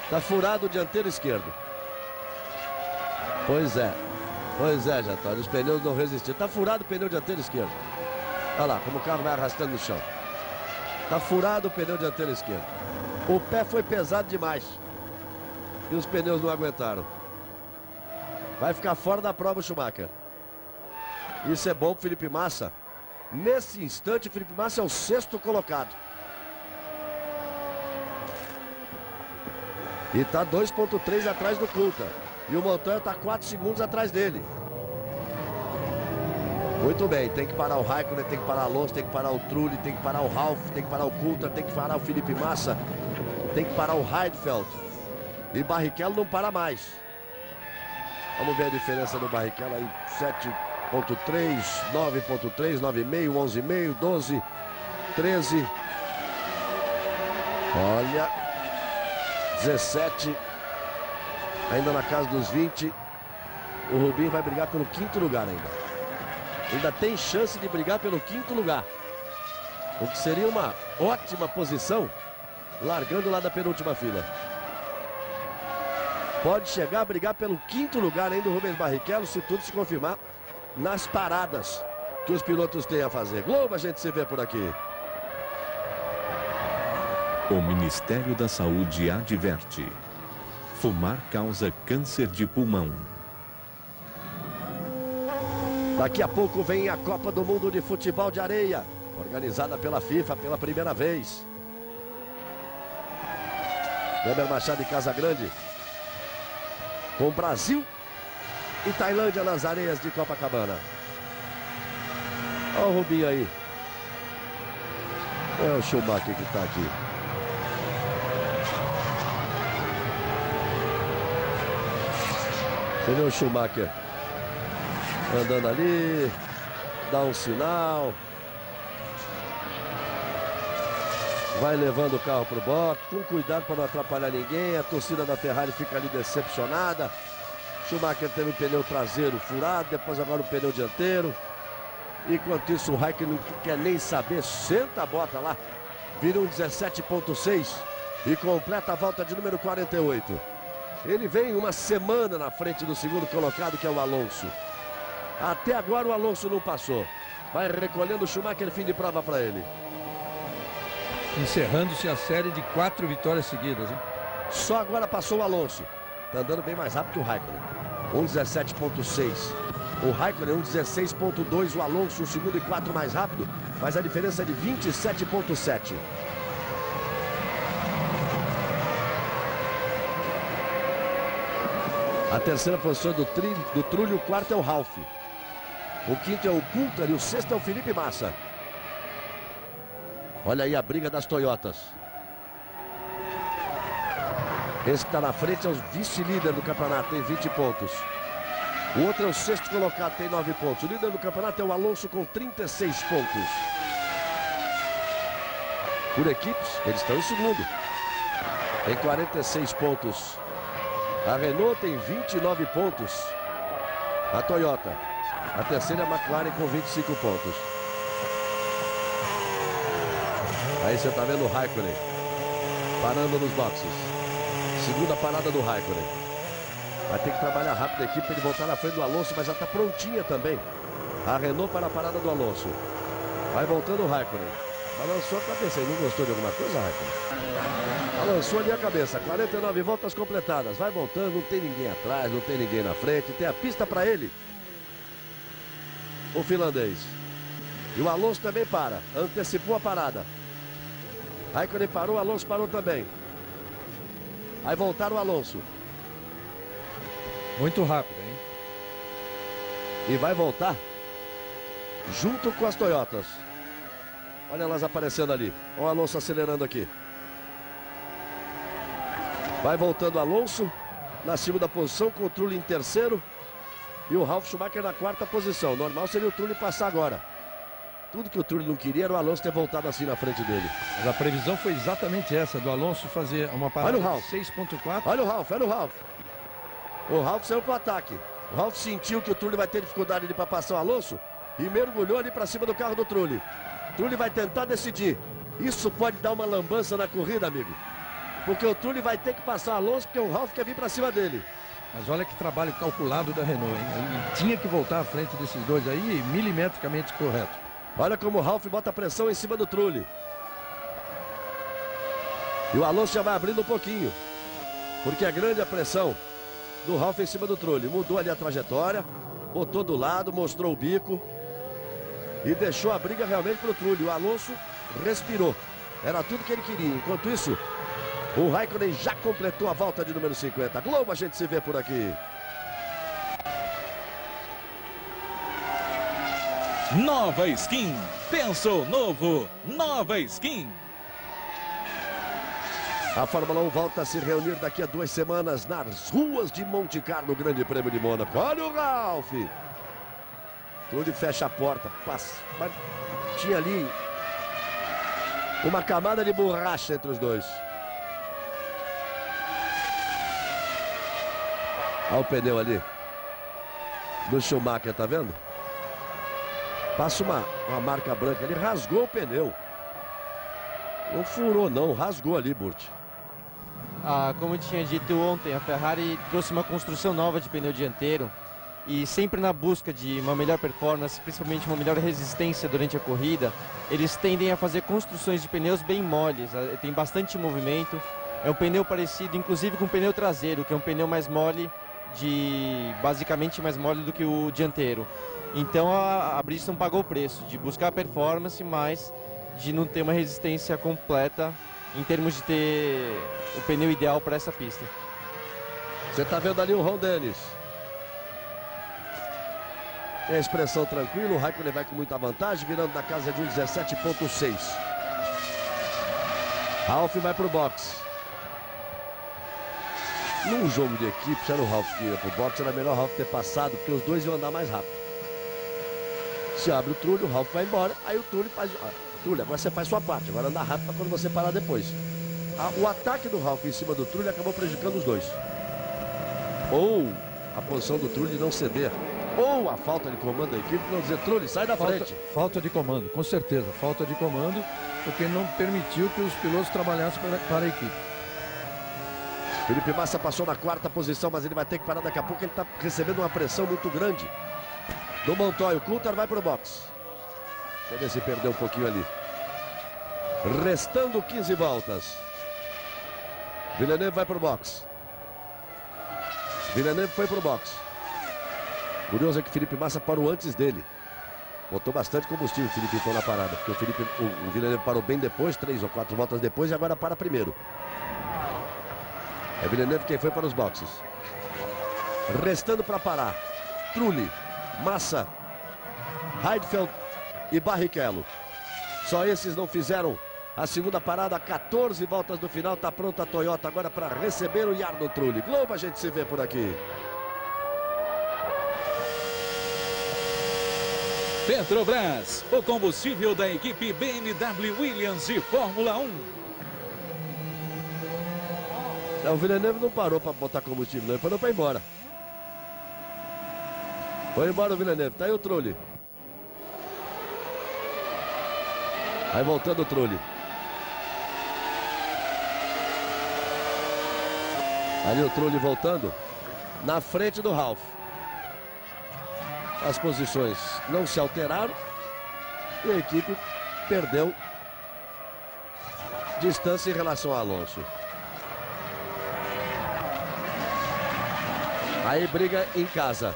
Tá furado o dianteiro esquerdo. Pois é, Jatório. Os pneus não resistiram. Tá furado o pneu dianteiro esquerdo. Olha lá, como o carro vai arrastando no chão. Tá furado o pneu dianteiro esquerdo. O pé foi pesado demais. E os pneus não aguentaram. Vai ficar fora da prova o Schumacher. Isso é bom pro Felipe Massa. Nesse instante, o Felipe Massa é o 6º colocado. E tá 2,3 atrás do Coulthard. E o Montoya tá 4 segundos atrás dele. Muito bem, tem que parar o Raikkonen, tem que parar o Alonso, tem que parar o Trulli, tem que parar o Ralf, tem que parar o Coulthard, tem que parar o Felipe Massa, tem que parar o Heidfeld. E Barrichello não para mais. Vamos ver a diferença do Barrichello aí. 7,3, 9,3, 9,5, 11,5, 12, 13. Olha, 17. Ainda na casa dos 20. O Rubinho vai brigar pelo 5º lugar ainda. Ainda tem chance de brigar pelo 5º lugar. O que seria uma ótima posição, largando lá da penúltima fila. Pode chegar a brigar pelo 5º lugar ainda o Rubens Barrichello, se tudo se confirmar nas paradas que os pilotos têm a fazer. Globo, a gente se vê por aqui. O Ministério da Saúde adverte: fumar causa câncer de pulmão. Daqui a pouco vem a Copa do Mundo de Futebol de Areia, organizada pela FIFA pela primeira vez. Weber Machado e Casagrande, com Brasil e Tailândia nas areias de Copacabana. Olha o Rubinho aí. É o Schumacher que está aqui. Entendeu o Schumacher? Andando ali, dá um sinal. Vai levando o carro para o box, com cuidado para não atrapalhar ninguém. A torcida da Ferrari fica ali decepcionada. Schumacher teve o pneu traseiro furado, depois agora o pneu dianteiro. Enquanto isso o Raikkonen não quer nem saber, senta a bota lá vira um 17,6 e completa a volta de número 48. Ele vem uma semana na frente do segundo colocado, que é o Alonso. Até agora o Alonso não passou. Vai recolhendo o Schumacher, fim de prova para ele. Encerrando-se a série de 4 vitórias seguidas, hein? Só agora passou o Alonso. Está andando bem mais rápido que o Raikkonen. 1,17,6. O Raikkonen 1,16,2. O Alonso, o segundo e 4 mais rápido. Mas a diferença é de 27,7. A terceira posição do Trulli, o quarto é o Ralf. O quinto é o Coulthard e o sexto é o Felipe Massa. Olha aí a briga das Toyotas. Esse que está na frente é o vice-líder do campeonato, tem 20 pontos. O outro é o sexto colocado, tem 9 pontos. O líder do campeonato é o Alonso com 36 pontos. Por equipes, eles estão em segundo. Tem 46 pontos. A Renault tem 29 pontos. A Toyota. A terceira é a McLaren com 25 pontos. Aí você está vendo o Raikkonen parando nos boxes. Segunda parada do Raikkonen. Vai ter que trabalhar rápido a equipe para ele voltar na frente do Alonso, mas já está prontinha também. A Renault para a parada do Alonso. Vai voltando o Raikkonen. Balançou a cabeça. Ele não gostou de alguma coisa, Raikkonen? Balançou ali a cabeça. 49 voltas completadas. Vai voltando, não tem ninguém atrás, não tem ninguém na frente. Tem a pista para ele. O finlandês. E o Alonso também para. Antecipou a parada. Raikkonen parou, o Alonso parou também. Vai voltar o Alonso. Muito rápido, hein? E vai voltar junto com as Toyotas. Olha elas aparecendo ali. Olha o Alonso acelerando aqui. Vai voltando o Alonso na segunda posição, com o Trulli em terceiro. E o Ralf Schumacher na quarta posição. Normal seria o Trulli passar agora. Tudo que o Trulli não queria era o Alonso ter voltado assim na frente dele. Mas a previsão foi exatamente essa, do Alonso fazer uma parada de 6,4. Olha o Ralf, olha o Ralf. O Ralf saiu pro ataque. O Ralf sentiu que o Trulli vai ter dificuldade ali para passar o Alonso e mergulhou ali para cima do carro do Trulli. Trulli vai tentar decidir. Isso pode dar uma lambança na corrida, amigo. Porque o Trulli vai ter que passar o Alonso, porque o Ralf quer vir para cima dele. Mas olha que trabalho calculado da Renault, hein? Ele tinha que voltar à frente desses dois aí, milimetricamente correto. Olha como o Ralf bota pressão em cima do Trulli. E o Alonso já vai abrindo um pouquinho. Porque é grande a pressão do Ralf em cima do Trulli. Mudou ali a trajetória, botou do lado, mostrou o bico. E deixou a briga realmente para o Trulli. O Alonso respirou. Era tudo que ele queria. Enquanto isso, o Raikkonen já completou a volta de número 50. Globo, a gente se vê por aqui. Nova Skin. Pensou novo. Nova Skin. A Fórmula 1 volta a se reunir daqui a 2 semanas nas ruas de Monte Carlo, no Grande Prêmio de Mônaco. Olha o Ralf. Trulli fecha a porta. Passa. Mas tinha ali uma camada de borracha entre os dois. Olha o pneu ali do Schumacher, tá vendo? Passa uma marca branca. Ele rasgou o pneu. Não furou não, rasgou ali, Burt. Como eu tinha dito ontem, a Ferrari trouxe uma construção nova de pneu dianteiro. E sempre na busca de uma melhor performance, principalmente uma melhor resistência durante a corrida, eles tendem a fazer construções de pneus bem moles. Tem bastante movimento. É um pneu parecido, inclusive, com o pneu traseiro, que é um pneu mais mole, basicamente mais mole do que o dianteiro. Então a Bridgestone pagou o preço de buscar a performance, mas de não ter uma resistência completa em termos de ter o pneu ideal para essa pista. Você está vendo ali o Ron Dennis. Tem a expressão tranquila, o Raikkonen vai com muita vantagem, virando na casa de um 17,6. Ralf vai para o box. Num jogo de equipe, se era o Ralf que ia para o box, era melhor o Ralf ter passado, porque os dois iam andar mais rápido. Se abre o Trulli, o Ralf vai embora, aí o Trulli faz... Trulli, agora você faz sua parte, agora anda rápido para quando você parar depois. O ataque do Ralf em cima do Trulli acabou prejudicando os dois. Ou a posição do Trulli não ceder Ou a falta de comando da equipe, não dizer, Trulli, sai da frente. Falta de comando, com certeza. Falta de comando, porque não permitiu que os pilotos trabalhassem para a equipe. Felipe Massa passou na 4ª posição, mas ele vai ter que parar daqui a pouco. Ele está recebendo uma pressão muito grande do Montoya. O Coulthard vai para o box. Deixa eu ver se perdeu um pouquinho ali. Restando 15 voltas. Villeneuve vai para o box. Villeneuve foi para o box. Curioso é que Felipe Massa parou antes dele. Botou bastante combustível o Felipe então na parada. Porque o Villeneuve parou bem depois, 3 ou 4 voltas depois, e agora para primeiro. É Villeneuve quem foi para os boxes. Restando para parar. Trulli, Massa, Heidfeld e Barrichello. Só esses não fizeram a segunda parada. 14 voltas do final. Está pronta a Toyota agora para receber o Jarno Trulli. Globo, a gente se vê por aqui. Petrobras, o combustível da equipe BMW Williams e Fórmula 1. O Villeneuve não parou para botar combustível, não. Ele parou para ir embora. Foi embora o Villeneuve. Tá aí o Trulli. Vai voltando o Trulli. Ali o Trulli voltando. Na frente do Ralf. As posições não se alteraram. E a equipe perdeu distância em relação a Alonso. Aí briga em casa.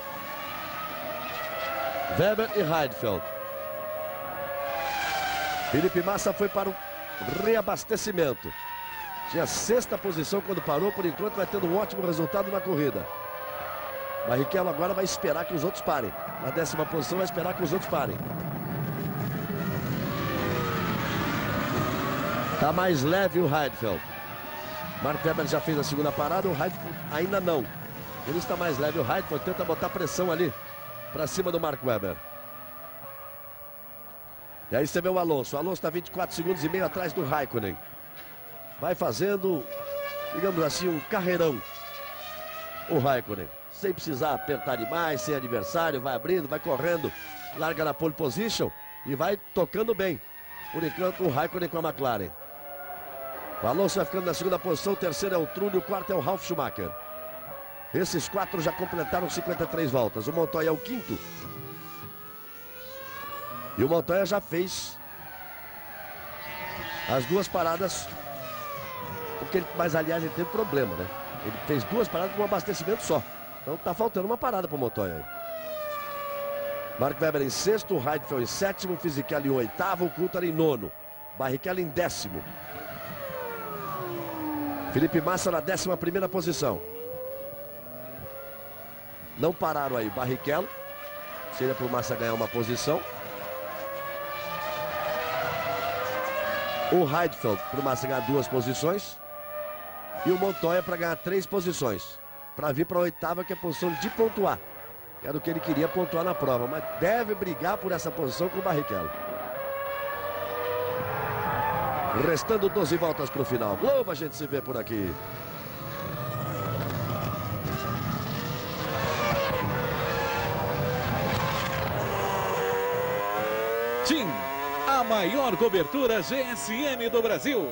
Weber e Heidfeld. Felipe Massa foi para o reabastecimento. Tinha 6ª posição quando parou. Por enquanto vai tendo um ótimo resultado na corrida. Barrichello agora vai esperar que os outros parem. Na 10ª posição vai esperar que os outros parem. Tá mais leve o Heidfeld. Mark Webber já fez a segunda parada. O Heidfeld ainda não. Ele está mais leve. O Heidfeld tenta botar pressão ali para cima do Mark Webber. E aí você vê o Alonso. O Alonso está 24 segundos e meio atrás do Raikkonen. Vai fazendo, digamos assim, um carreirão. O Raikkonen. Sem precisar apertar demais, sem adversário. Vai abrindo, vai correndo. Larga na pole position e vai tocando bem. Por enquanto o Raikkonen com a McLaren. O Alonso vai ficando na 2ª posição. O terceiro é o Trulli. O quarto é o Ralf Schumacher. Esses 4 já completaram 53 voltas. O Montoya é o 5º. E o Montoya já fez as 2 paradas. Mas aliás ele teve problema, né? Ele fez 2 paradas com um abastecimento só. Então tá faltando uma parada para o Montoya. Mark Webber em 6º, Heidfeld em 7º, Fisichella em 8º, o Coulthard em 9º. Barrichello em 10º. Felipe Massa na 11ª posição. Não pararam aí Barrichello. Seria para o Massa ganhar uma posição. O Heidfeld para o Massa ganhar 2 posições. E o Montoya para ganhar 3 posições. Para vir para a 8ª, que é a posição de pontuar. Era o que ele queria pontuar na prova. Mas deve brigar por essa posição com o Barrichello. Restando 12 voltas para o final. Globo, a gente se vê por aqui. TIM, a maior cobertura GSM do Brasil.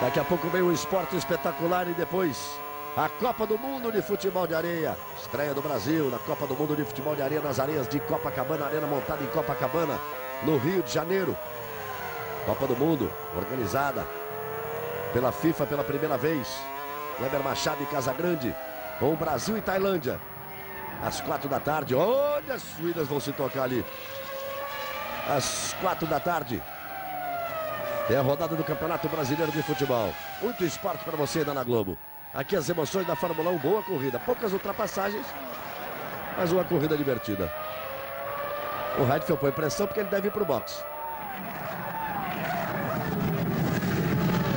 Daqui a pouco vem o esporte espetacular e depois a Copa do Mundo de Futebol de Areia. Estreia do Brasil na Copa do Mundo de Futebol de Areia nas areias de Copacabana. Arena montada em Copacabana, no Rio de Janeiro. Copa do Mundo organizada pela FIFA pela primeira vez. Kleber Machado e Casagrande com Brasil e Tailândia. Às 4 da tarde. Olha, as suínas vão se tocar ali. Às 4 da tarde. É a rodada do Campeonato Brasileiro de Futebol. Muito esporte para você ainda na Globo. Aqui as emoções da Fórmula 1, boa corrida. Poucas ultrapassagens, mas uma corrida divertida. O Heidfeld põe pressão porque ele deve ir para o box.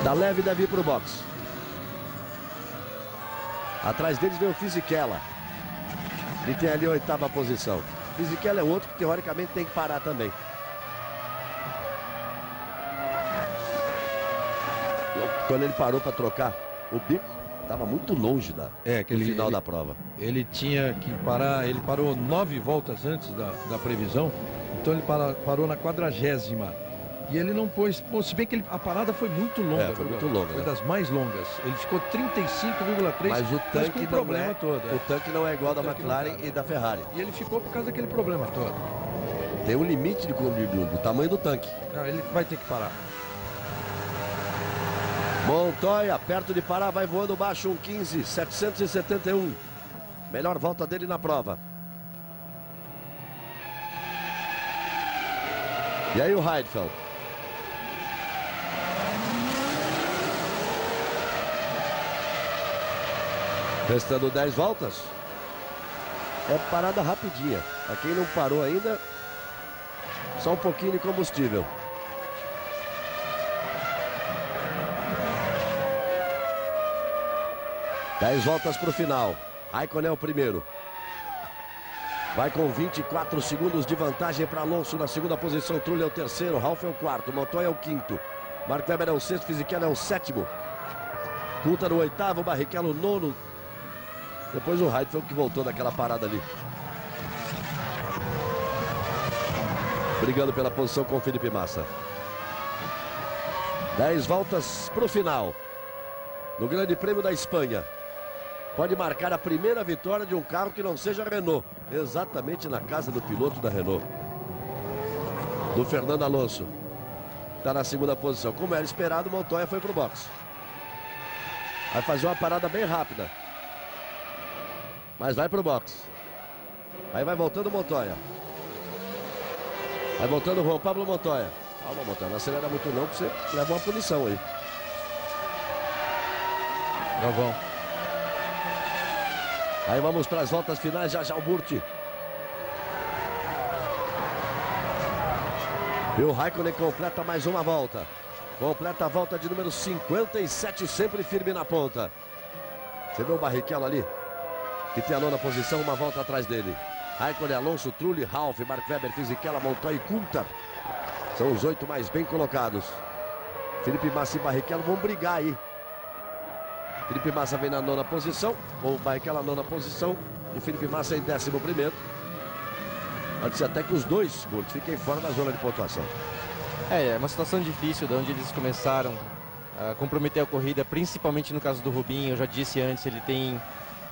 Tá leve e deve ir para o box. Atrás deles vem o Fisichella, que tem ali a 8ª posição. Fisichella é outro que teoricamente tem que parar também. Quando ele parou para trocar o bico, estava muito longe do final da prova. Ele tinha que parar, ele parou 9 voltas antes da previsão, então ele parou na 40ª. E ele não pôs, se bem que a parada foi muito longa. Foi muito longa. Foi das mais longas. Ele ficou 35,3. Mas o tanque problema todo. O tanque não é igual da McLaren e da Ferrari. E ele ficou por causa daquele problema todo. Tem um limite do tamanho do tanque. Não, ele vai ter que parar. Montoya, perto de parar, vai voando baixo, 1:15, 771. Melhor volta dele na prova. E aí o Heidfeld. Restando 10 voltas. É parada rapidinha. Para quem não parou ainda, só um pouquinho de combustível. Dez voltas para o final. Raikkonen é o primeiro. Vai com 24 segundos de vantagem para Alonso na segunda posição. Trulli é o terceiro, Ralf é o quarto, Montoya é o quinto. Mark Webber é o sexto, Fisichella é o sétimo. Coulthard o oitavo, Barrichello o nono. Depois o Heidfeld que voltou daquela parada ali. Brigando pela posição com o Felipe Massa. 10 voltas para o final. No Grande Prêmio da Espanha. Pode marcar a primeira vitória de um carro que não seja Renault. Exatamente na casa do piloto da Renault. Do Fernando Alonso. Está na segunda posição. Como era esperado, Montoya foi para o box. Vai fazer uma parada bem rápida. Mas vai para o box. Aí vai voltando Montoya. Vai voltando o Juan Pablo Montoya. Calma, Montoya, não acelera muito não, porque você leva uma punição aí. Galvão. Aí vamos para as voltas finais, já o Burti. E o Raikkonen completa mais uma volta. Completa a volta de número 57, sempre firme na ponta. Você vê o Barrichello ali? Que tem a nona posição, uma volta atrás dele. Raikkonen, Alonso, Trulli, Ralf, Mark Webber, Fisichella, Montoya e Coulthard. São os 8 mais bem colocados. Felipe Massa e Barrichello vão brigar aí. Felipe Massa vem na nona posição, ou Barrichello na nona posição, e Felipe Massa em 11º. Pode ser até que os dois fiquem fora da zona de pontuação. É uma situação difícil, de onde eles começaram a comprometer a corrida, principalmente no caso do Rubinho. Eu já disse antes, ele tem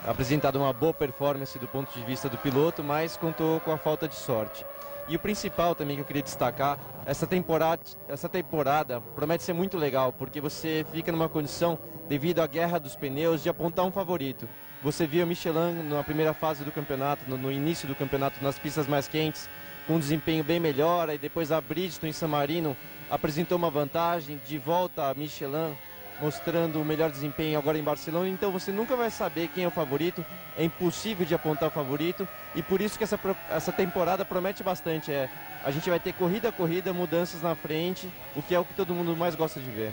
apresentado uma boa performance do ponto de vista do piloto, mas contou com a falta de sorte. E o principal também que eu queria destacar, essa temporada promete ser muito legal, porque você fica numa condição, devido à guerra dos pneus, de apontar um favorito. Você viu a Michelin na primeira fase do campeonato, no início do campeonato, nas pistas mais quentes, com um desempenho bem melhor, e depois a Bridgestone em San Marino apresentou uma vantagem, de volta a Michelin mostrando o melhor desempenho agora em Barcelona. Então você nunca vai saber quem é o favorito, é impossível de apontar o favorito, e por isso que essa temporada promete bastante. A gente vai ter corrida a corrida, mudanças na frente, o que é o que todo mundo mais gosta de ver.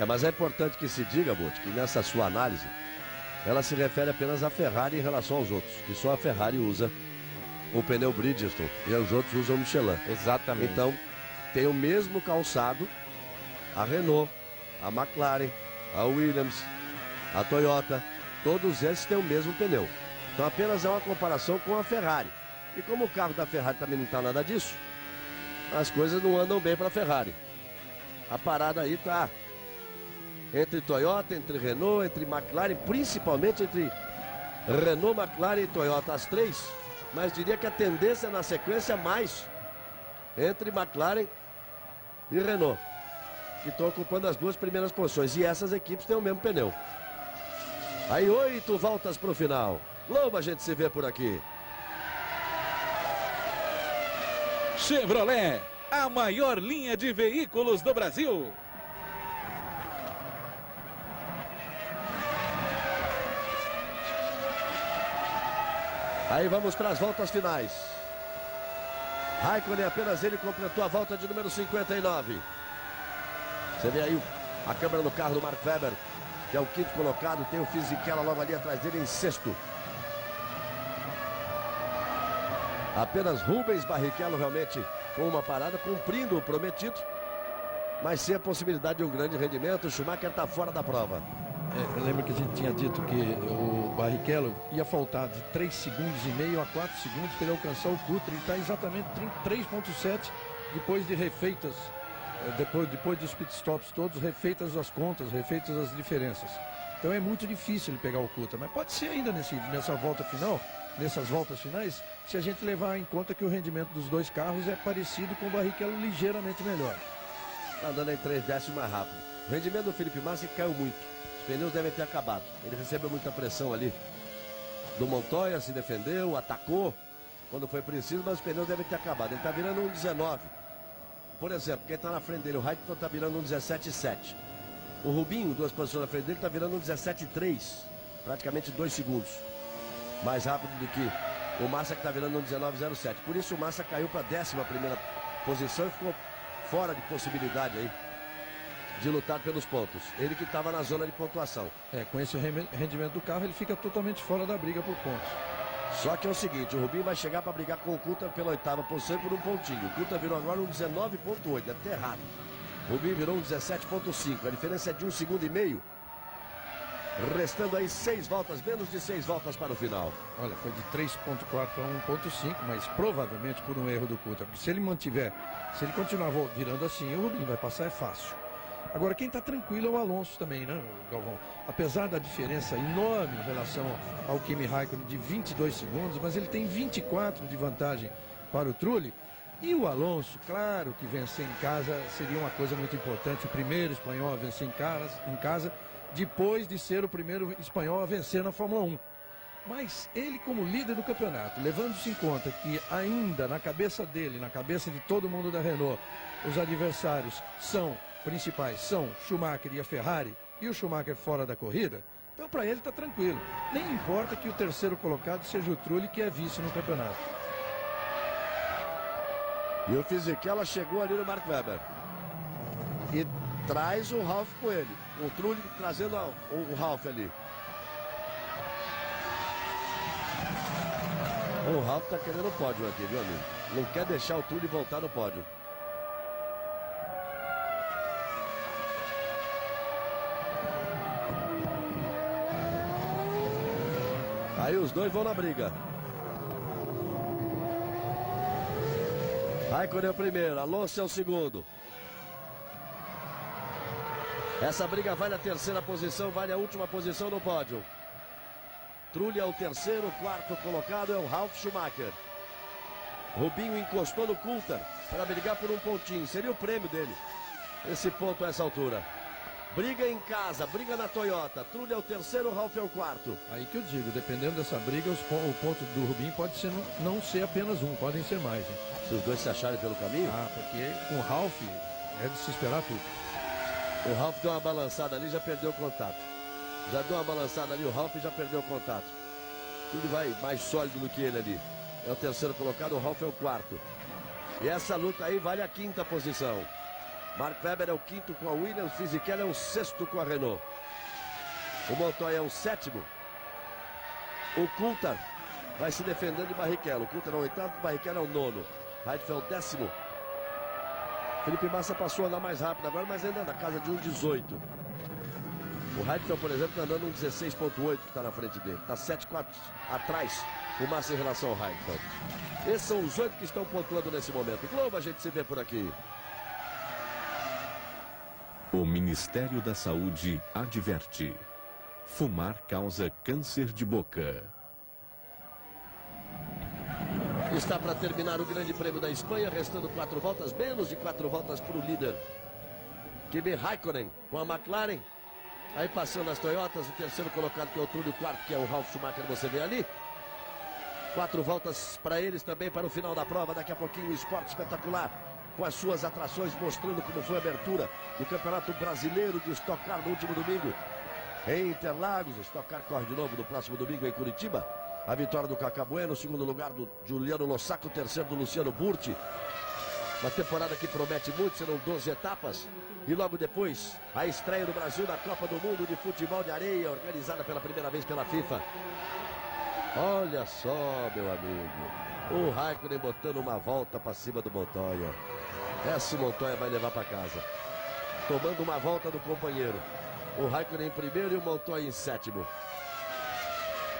Mas é importante que se diga, Botti, que nessa sua análise ela se refere apenas à Ferrari em relação aos outros, que só a Ferrari usa o pneu Bridgestone e os outros usam Michelin. Exatamente. Então tem o mesmo calçado a Renault, a McLaren, a Williams, a Toyota, todos esses têm o mesmo pneu. Então apenas é uma comparação com a Ferrari. E como o carro da Ferrari também não está nada disso, as coisas não andam bem para a Ferrari. A parada aí está entre Toyota, entre Renault, entre McLaren, principalmente entre Renault, McLaren e Toyota, as três. Mas diria que a tendência na sequência mais entre McLaren e Renault, que estão ocupando as duas primeiras posições. E essas equipes têm o mesmo pneu. Aí 8 voltas para o final. Logo a gente se vê por aqui. Chevrolet, a maior linha de veículos do Brasil. Aí vamos para as voltas finais. Raikkonen, apenas ele completou a volta de número 59. Você vê aí a câmera no carro do Mark Webber, que é o quinto colocado. Tem o Fisichella logo ali atrás dele em sexto. Apenas Rubens Barrichello realmente com uma parada, cumprindo o prometido, mas sem a possibilidade de um grande rendimento. O Schumacher está fora da prova. lembra que a gente tinha dito que o Barrichello ia faltar de 3,5 segundos a 4 segundos para ele alcançar o Coulthard. Ele está exatamente 3,7 depois de refeitas, depois dos pitstops todos, refeitas as contas, refeitas as diferenças. Então é muito difícil ele pegar o Coulthard, mas pode ser ainda nessa volta final, nessas voltas finais, se a gente levar em conta que o rendimento dos dois carros é parecido com o Barrichello, ligeiramente melhor. Está andando em 3 décimos mais rápido. O rendimento do Felipe Massa caiu muito. Os pneus devem ter acabado. Ele recebeu muita pressão ali do Montoya, se defendeu, atacou quando foi preciso, mas os pneus devem ter acabado. Ele está virando um 19. Por exemplo, quem está na frente dele, o Raikkonen, está virando um 17,7. O Rubinho, 2 posições na frente dele, está virando um 17,3. Praticamente 2 segundos. Mais rápido do que o Massa, que está virando um 19,07. Por isso o Massa caiu para a 11ª posição e ficou fora de possibilidade aí de lutar pelos pontos. Ele que estava na zona de pontuação. Com esse rendimento do carro, ele fica totalmente fora da briga por pontos. Só que é o seguinte, o Rubinho vai chegar para brigar com o Coulthard pela 8ª posição por um pontinho. O Coulthard virou agora um 19,8, deve ter errado. O Rubinho virou um 17,5, a diferença é de 1,5 segundos. Restando aí 6 voltas, menos de 6 voltas para o final. Olha, foi de 3,4 para 1,5, mas provavelmente por um erro do Coulthard. Porque se ele continuar virando assim, o Rubinho vai passar, é fácil. Agora, quem está tranquilo é o Alonso também, né, Galvão? Apesar da diferença enorme em relação ao Kimi Raikkonen de 22 segundos, mas ele tem 24 de vantagem para o Trulli. E o Alonso, claro que vencer em casa seria uma coisa muito importante. O primeiro espanhol a vencer em casa, depois de ser o primeiro espanhol a vencer na Fórmula 1. Mas ele, como líder do campeonato, levando-se em conta que ainda na cabeça dele, na cabeça de todo mundo da Renault, os adversários principais são Schumacher e a Ferrari, e o Schumacher fora da corrida, então para ele está tranquilo. Nem importa que o terceiro colocado seja o Trulli, que é vice no campeonato. E o Fisichella chegou ali no Mark Webber. E traz o Ralf com ele. O Trulli trazendo o Ralf ali. O Ralf está querendo o pódio aqui, viu, amigo? Não quer deixar o Trulli voltar no pódio. Aí os dois vão na briga. Raikkonen é o primeiro, Alonso é o segundo. Essa briga vale a 3ª posição, vale a última posição no pódio. Trulli é o terceiro, o 4º colocado é o Ralf Schumacher. Rubinho encostou no Coulthard para brigar por um pontinho, seria o prêmio dele, esse ponto a essa altura. Briga em casa, briga na Toyota. Trulli é o terceiro, o Ralf é o 4º. Aí que eu digo, dependendo dessa briga, o ponto do Rubinho pode ser, não ser apenas um, podem ser mais. Hein? Se os dois se acharem pelo caminho? Porque com o Ralf é de se esperar tudo. O Ralf deu uma balançada ali, já perdeu o contato. Já deu uma balançada ali, o Ralf já perdeu o contato. Tudo vai mais sólido do que ele ali. É o terceiro colocado, o Ralf é o 4º. E essa luta aí vale a 5ª posição. Mark Webber é o 5º com a Williams, Fisichella é o 6º com a Renault. O Montoya é o 7º. O Coulthard vai se defendendo de Barrichello. O Coulthard é o 8º, o Barrichello é o 9º. Heidfeld é o 10º. Felipe Massa passou a andar mais rápido agora, mas ainda na casa de 1,18. O Heidfeld, por exemplo, está andando 1,16,8, que está na frente dele. Está 7,4 atrás o Massa em relação ao Heidfeld. Esses são os 8 que estão pontuando nesse momento. Globo, a gente se vê por aqui. O Ministério da Saúde adverte: fumar causa câncer de boca. Está para terminar o Grande Prêmio da Espanha, restando 4 voltas, menos de 4 voltas para o líder Kimi Raikkonen com a McLaren. Aí passando as Toyotas, o terceiro colocado que é o Trulli, o 4º que é o Ralf Schumacher, você vê ali. 4 voltas para eles também para o final da prova. Daqui a pouquinho o esporte espetacular, com as suas atrações, mostrando como foi a abertura do Campeonato Brasileiro de Stock Car no último domingo em Interlagos. O Stock Car corre de novo no próximo domingo em Curitiba. A vitória do Cacá Bueno, o segundo lugar do Juliano Lossaco, o terceiro do Luciano Burti. Uma temporada que promete muito, serão 12 etapas. E logo depois, a estreia do Brasil na Copa do Mundo de Futebol de Areia, organizada pela primeira vez pela FIFA. Olha só, meu amigo, o Raikkonen botando uma volta para cima do Montoya. Essa o Montoya vai levar para casa, tomando uma volta do companheiro. O Raikkonen em primeiro e o Montoya em sétimo.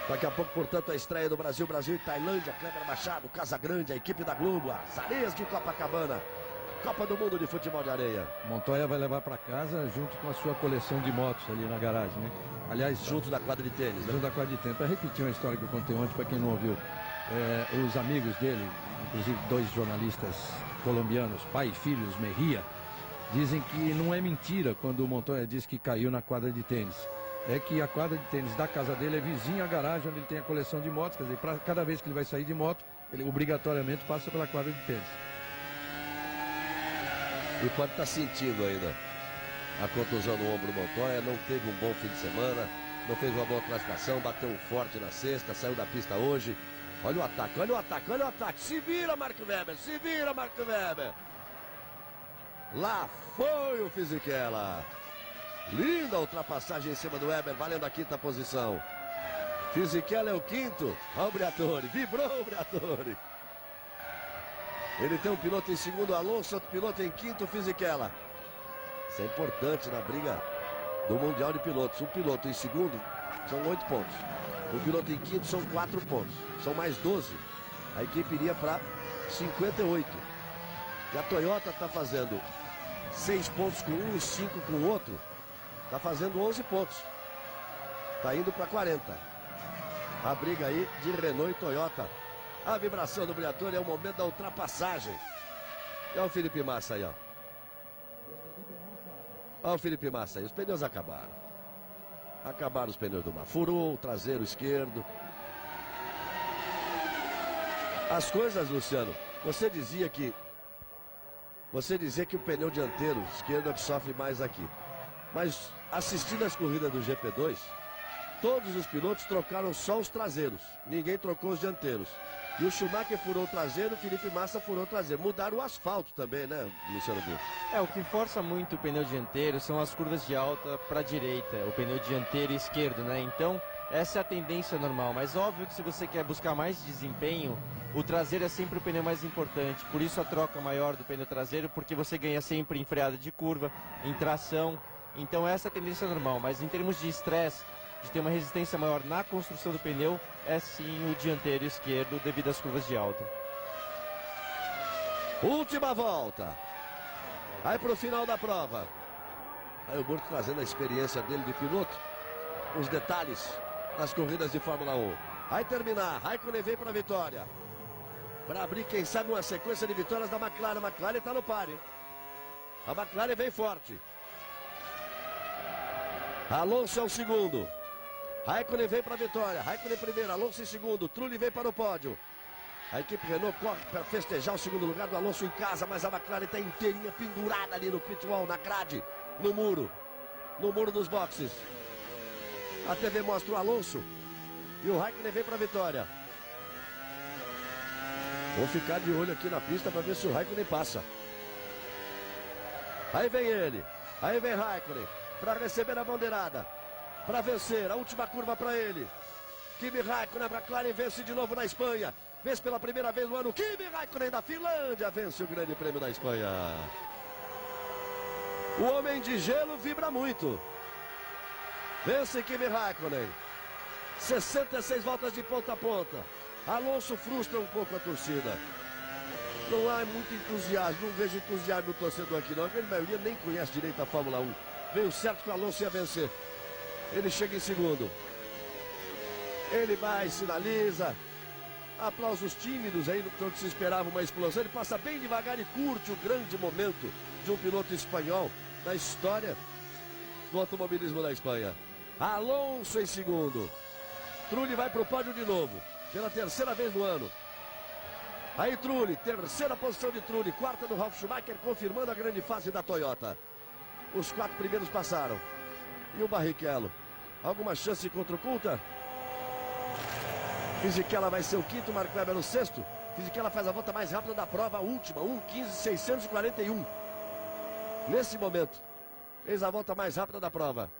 Daqui a pouco, portanto, a estreia do Brasil. Brasil e Tailândia, Kleber Machado, Casa Grande, a equipe da Globo, as areias de Copacabana. Copa do Mundo de Futebol de Areia. Montoya vai levar para casa junto com a sua coleção de motos ali na garagem, né? Aliás, junto da quadra de tênis, né? Junto da quadra de tênis. Para repetir uma história que eu contei ontem, para quem não ouviu. Os amigos dele, inclusive 2 jornalistas colombianos, pai e filhos, Mejia, dizem que não é mentira quando o Montoya diz que caiu na quadra de tênis. É que a quadra de tênis da casa dele é vizinha à garagem onde ele tem a coleção de motos. Quer dizer, cada vez que ele vai sair de moto, ele obrigatoriamente passa pela quadra de tênis. E pode estar sentindo ainda a contusão no ombro do Montoya, não teve um bom fim de semana, não fez uma boa classificação, bateu forte na sexta, saiu da pista hoje. Olha o ataque, olha o ataque, olha o ataque. Se vira, Marco Webber, se vira, Marco Webber. Lá foi o Fisichella. Linda ultrapassagem em cima do Webber, valendo a 5ª posição. Fisichella é o 5º. Olha o Briatore, vibrou o Briatore. Ele tem um piloto em segundo, Alonso, outro piloto em 5º, Fisichella. Isso é importante na briga do Mundial de Pilotos. Um piloto em segundo são 8 pontos. O piloto em 5º são 4 pontos. São mais 12. A equipe iria para 58. E a Toyota está fazendo 6 pontos com um e 5 com o outro. Está fazendo 11 pontos. Está indo para 40. A briga aí de Renault e Toyota. A vibração do Briatore é o momento da ultrapassagem. E olha o Felipe Massa aí, ó. Olha o Felipe Massa aí. Os pneus acabaram. Acabaram os pneus do mar. Furou o traseiro esquerdo. As coisas, Luciano, você dizia que o pneu dianteiro esquerdo é que sofre mais aqui. Mas assistindo as corridas do GP2, todos os pilotos trocaram só os traseiros. Ninguém trocou os dianteiros. E o Schumacher furou o traseiro, o Felipe Massa furou o traseiro. Mudaram o asfalto também, né, Luciano Burto? O que força muito o pneu dianteiro são as curvas de alta para a direita, o pneu dianteiro e esquerdo, né? Então, essa é a tendência normal. Mas óbvio que se você quer buscar mais desempenho, o traseiro é sempre o pneu mais importante. Por isso a troca maior do pneu traseiro, porque você ganha sempre em freada de curva, em tração. Então essa é a tendência normal. Mas em termos de estresse, de ter uma resistência maior na construção do pneu, é sim o dianteiro esquerdo devido às curvas de alta. Última volta. Aí pro final da prova. Aí o Burto trazendo a experiência dele de piloto. Os detalhes das corridas de Fórmula 1. Aí terminar. Raikkonen vem para a vitória. Para abrir, quem sabe, uma sequência de vitórias da McLaren. A McLaren está no páreo. A McLaren vem forte. Alonso é o segundo. Raikkonen vem para a vitória. Raikkonen primeiro, Alonso em segundo. Trulli vem para o pódio. A equipe Renault corre para festejar o segundo lugar do Alonso em casa, mas a McLaren está inteirinha pendurada ali no pit wall, na grade, no muro dos boxes. A TV mostra o Alonso e o Raikkonen vem para a vitória. Vou ficar de olho aqui na pista para ver se o Raikkonen passa. Aí vem ele, aí vem Raikkonen para receber a bandeirada. Para vencer, a última curva para ele. Kimi Raikkonen, a McLaren vence de novo na Espanha. Vence pela primeira vez no ano. Kimi Raikkonen da Finlândia vence o Grande Prêmio da Espanha. O homem de gelo vibra muito. Vence Kimi Raikkonen. 66 voltas de ponta a ponta. Alonso frustra um pouco a torcida. Não há muito entusiasmo, não vejo entusiasmo no torcedor aqui não. A grande maioria nem conhece direito a Fórmula 1. Veio certo que o Alonso ia vencer. Ele chega em segundo. Ele vai, sinaliza. Aplausos tímidos aí, quando se esperava uma explosão. Ele passa bem devagar e curte o grande momento de um piloto espanhol na história do automobilismo da Espanha. Alonso em segundo. Trulli vai para o pódio de novo, pela terceira vez no ano. Aí Trulli, terceira posição de Trulli, quarta do Ralf Schumacher, confirmando a grande fase da Toyota. Os 4 primeiros passaram. E o Barrichello, alguma chance contra o Coulthard? Fisichella vai ser o 5º, Marco Webber o 6º. Fisichella faz a volta mais rápida da prova, a última, 1:15.641. Nesse momento, fez a volta mais rápida da prova.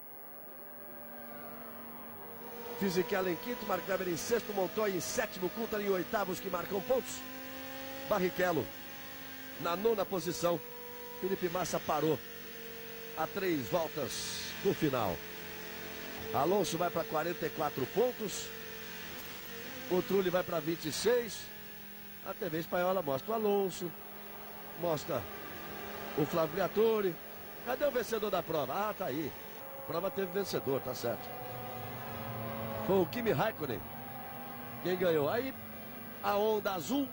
Fisichella em 5º, Marco Webber em 6º, Montoya em 7º, Coulthard em 8º, os que marcam pontos. Barrichello na 9ª posição. Felipe Massa parou. a 3 voltas do final. Alonso vai para 44 pontos. O Trulli vai para 26. A TV espanhola mostra o Alonso. Mostra o Flávio Briatore. Cadê o vencedor da prova? Ah, tá aí. A prova teve vencedor, tá certo. Foi o Kimi Raikkonen quem ganhou. Aí a onda azul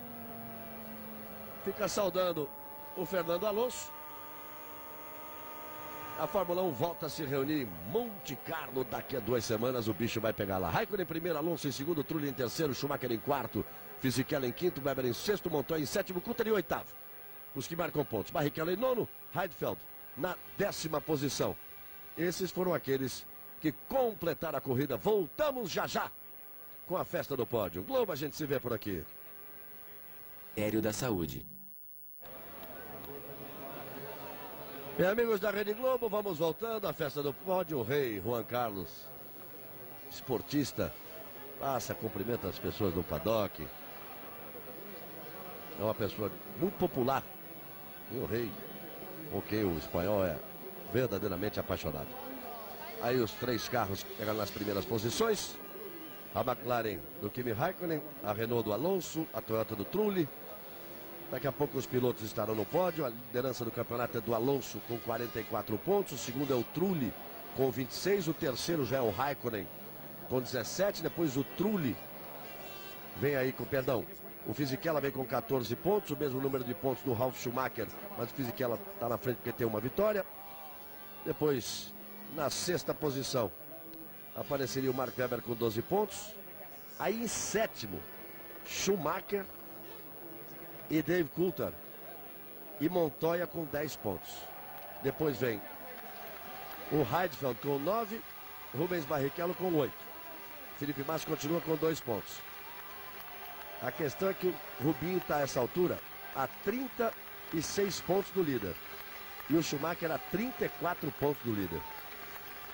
fica saudando o Fernando Alonso. A Fórmula 1 volta a se reunir em Monte Carlo daqui a 2 semanas. O bicho vai pegar lá. Raikkonen em primeiro, Alonso em segundo, Trulli em terceiro, Schumacher em quarto, Fisichella em quinto, Weber em sexto, Montoya em sétimo, Coulthard em oitavo. Os que marcam pontos. Barrichello em nono, Heidfeld na 10ª posição. Esses foram aqueles que completaram a corrida. Voltamos já já com a festa do pódio. Globo, a gente se vê por aqui. Ministério da Saúde. Bem, amigos da Rede Globo, vamos voltando à festa do pódio. O rei Juan Carlos, esportista, passa, cumprimenta as pessoas do paddock. É uma pessoa muito popular. E o rei, com quem o espanhol é verdadeiramente apaixonado. Aí os 3 carros pegaram nas primeiras posições. A McLaren do Kimi Raikkonen, a Renault do Alonso, a Toyota do Trulli. Daqui a pouco os pilotos estarão no pódio. A liderança do campeonato é do Alonso com 44 pontos. O segundo é o Trulli com 26. O terceiro já é o Raikkonen com 17. Depois o Trulli vem aí com, perdão, o Fisichella vem com 14 pontos. O mesmo número de pontos do Ralf Schumacher. Mas o Fisichella está na frente porque tem uma vitória. Depois, na 6ª posição, apareceria o Mark Webber com 12 pontos. Aí em 7º, Schumacher e Dave Coulthard e Montoya com 10 pontos. Depois vem o Heidfeld com 9, Rubens Barrichello com 8. Felipe Massa continua com 2 pontos. A questão é que o Rubinho está a essa altura a 36 pontos do líder. E o Schumacher a 34 pontos do líder.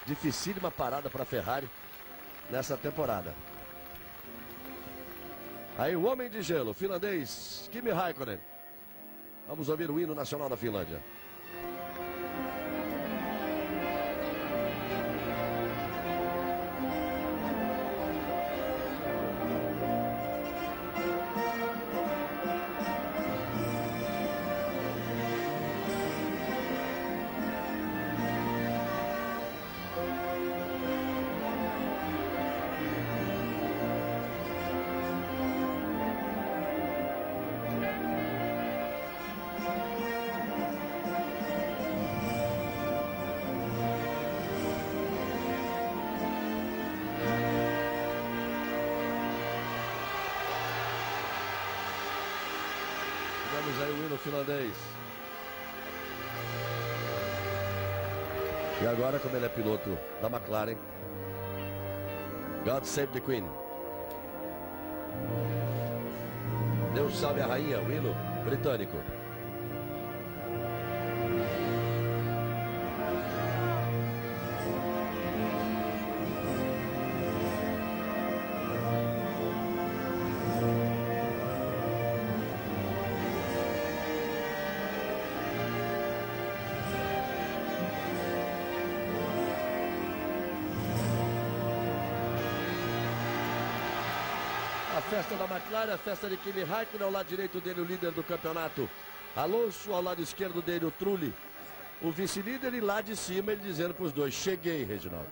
Dificílima parada para a Ferrari nessa temporada. Aí o homem de gelo, finlandês Kimi Raikkonen. Vamos ouvir o hino nacional da Finlândia. Vamos aí o hino finlandês. E agora, como ele é piloto da McLaren, God Save the Queen. Deus salve a rainha, o hino britânico. A festa da McLaren, a festa de Kimi Raikkonen, ao lado direito dele o líder do campeonato, Alonso, ao lado esquerdo dele o Trulli, o vice-líder, e lá de cima ele dizendo para os dois: cheguei, Reginaldo.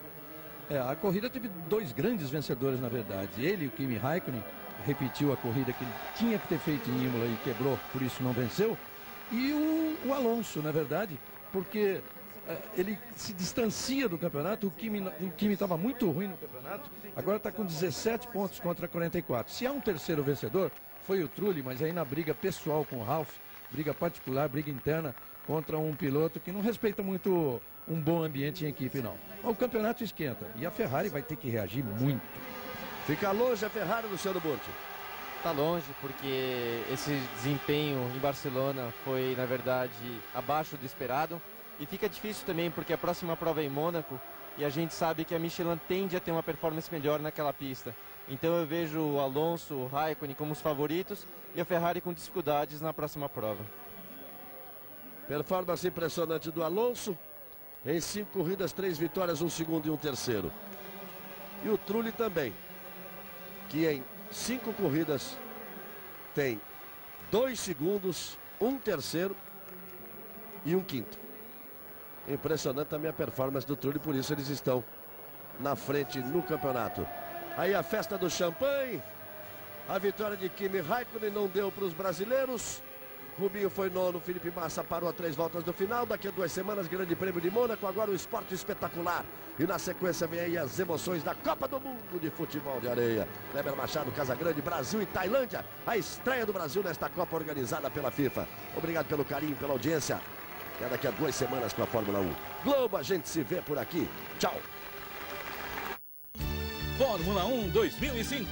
A corrida teve 2 grandes vencedores, na verdade. Ele, o Kimi Raikkonen, repetiu a corrida que ele tinha que ter feito em Imola e quebrou, por isso não venceu. E o Alonso, na verdade, porque ele se distancia do campeonato. O Kimi estava muito ruim no campeonato, agora está com 17 pontos contra 44. Se há um terceiro vencedor, foi o Trulli, mas aí na briga pessoal com o Ralf, briga particular, briga interna, contra um piloto que não respeita muito um bom ambiente em equipe, não. O campeonato esquenta e a Ferrari vai ter que reagir muito. Fica longe a Ferrari, Luciano Burti. Está longe porque esse desempenho em Barcelona foi, na verdade, abaixo do esperado. E fica difícil também porque a próxima prova é em Mônaco e a gente sabe que a Michelin tende a ter uma performance melhor naquela pista. Então eu vejo o Alonso, o Raikkonen como os favoritos e a Ferrari com dificuldades na próxima prova. Performance impressionante do Alonso. Em 5 corridas, 3 vitórias, 1 segundo e 1 terceiro. E o Trulli também, que em 5 corridas tem 2 segundos, 1 terceiro e 1 quinto. Impressionante também a performance do Trulli, por isso eles estão na frente no campeonato. Aí a festa do champanhe, a vitória de Kimi Raikkonen não deu para os brasileiros. Rubinho foi nono, Felipe Massa parou a 3 voltas do final. Daqui a 2 semanas, Grande Prêmio de Mônaco, agora o esporte espetacular. E na sequência vem aí as emoções da Copa do Mundo de Futebol de Areia. Kleber Machado, Casagrande, Brasil e Tailândia. A estreia do Brasil nesta Copa organizada pela FIFA. Obrigado pelo carinho, pela audiência. Até daqui a 2 semanas para a Fórmula 1. Globo, a gente se vê por aqui. Tchau. Fórmula 1 2005.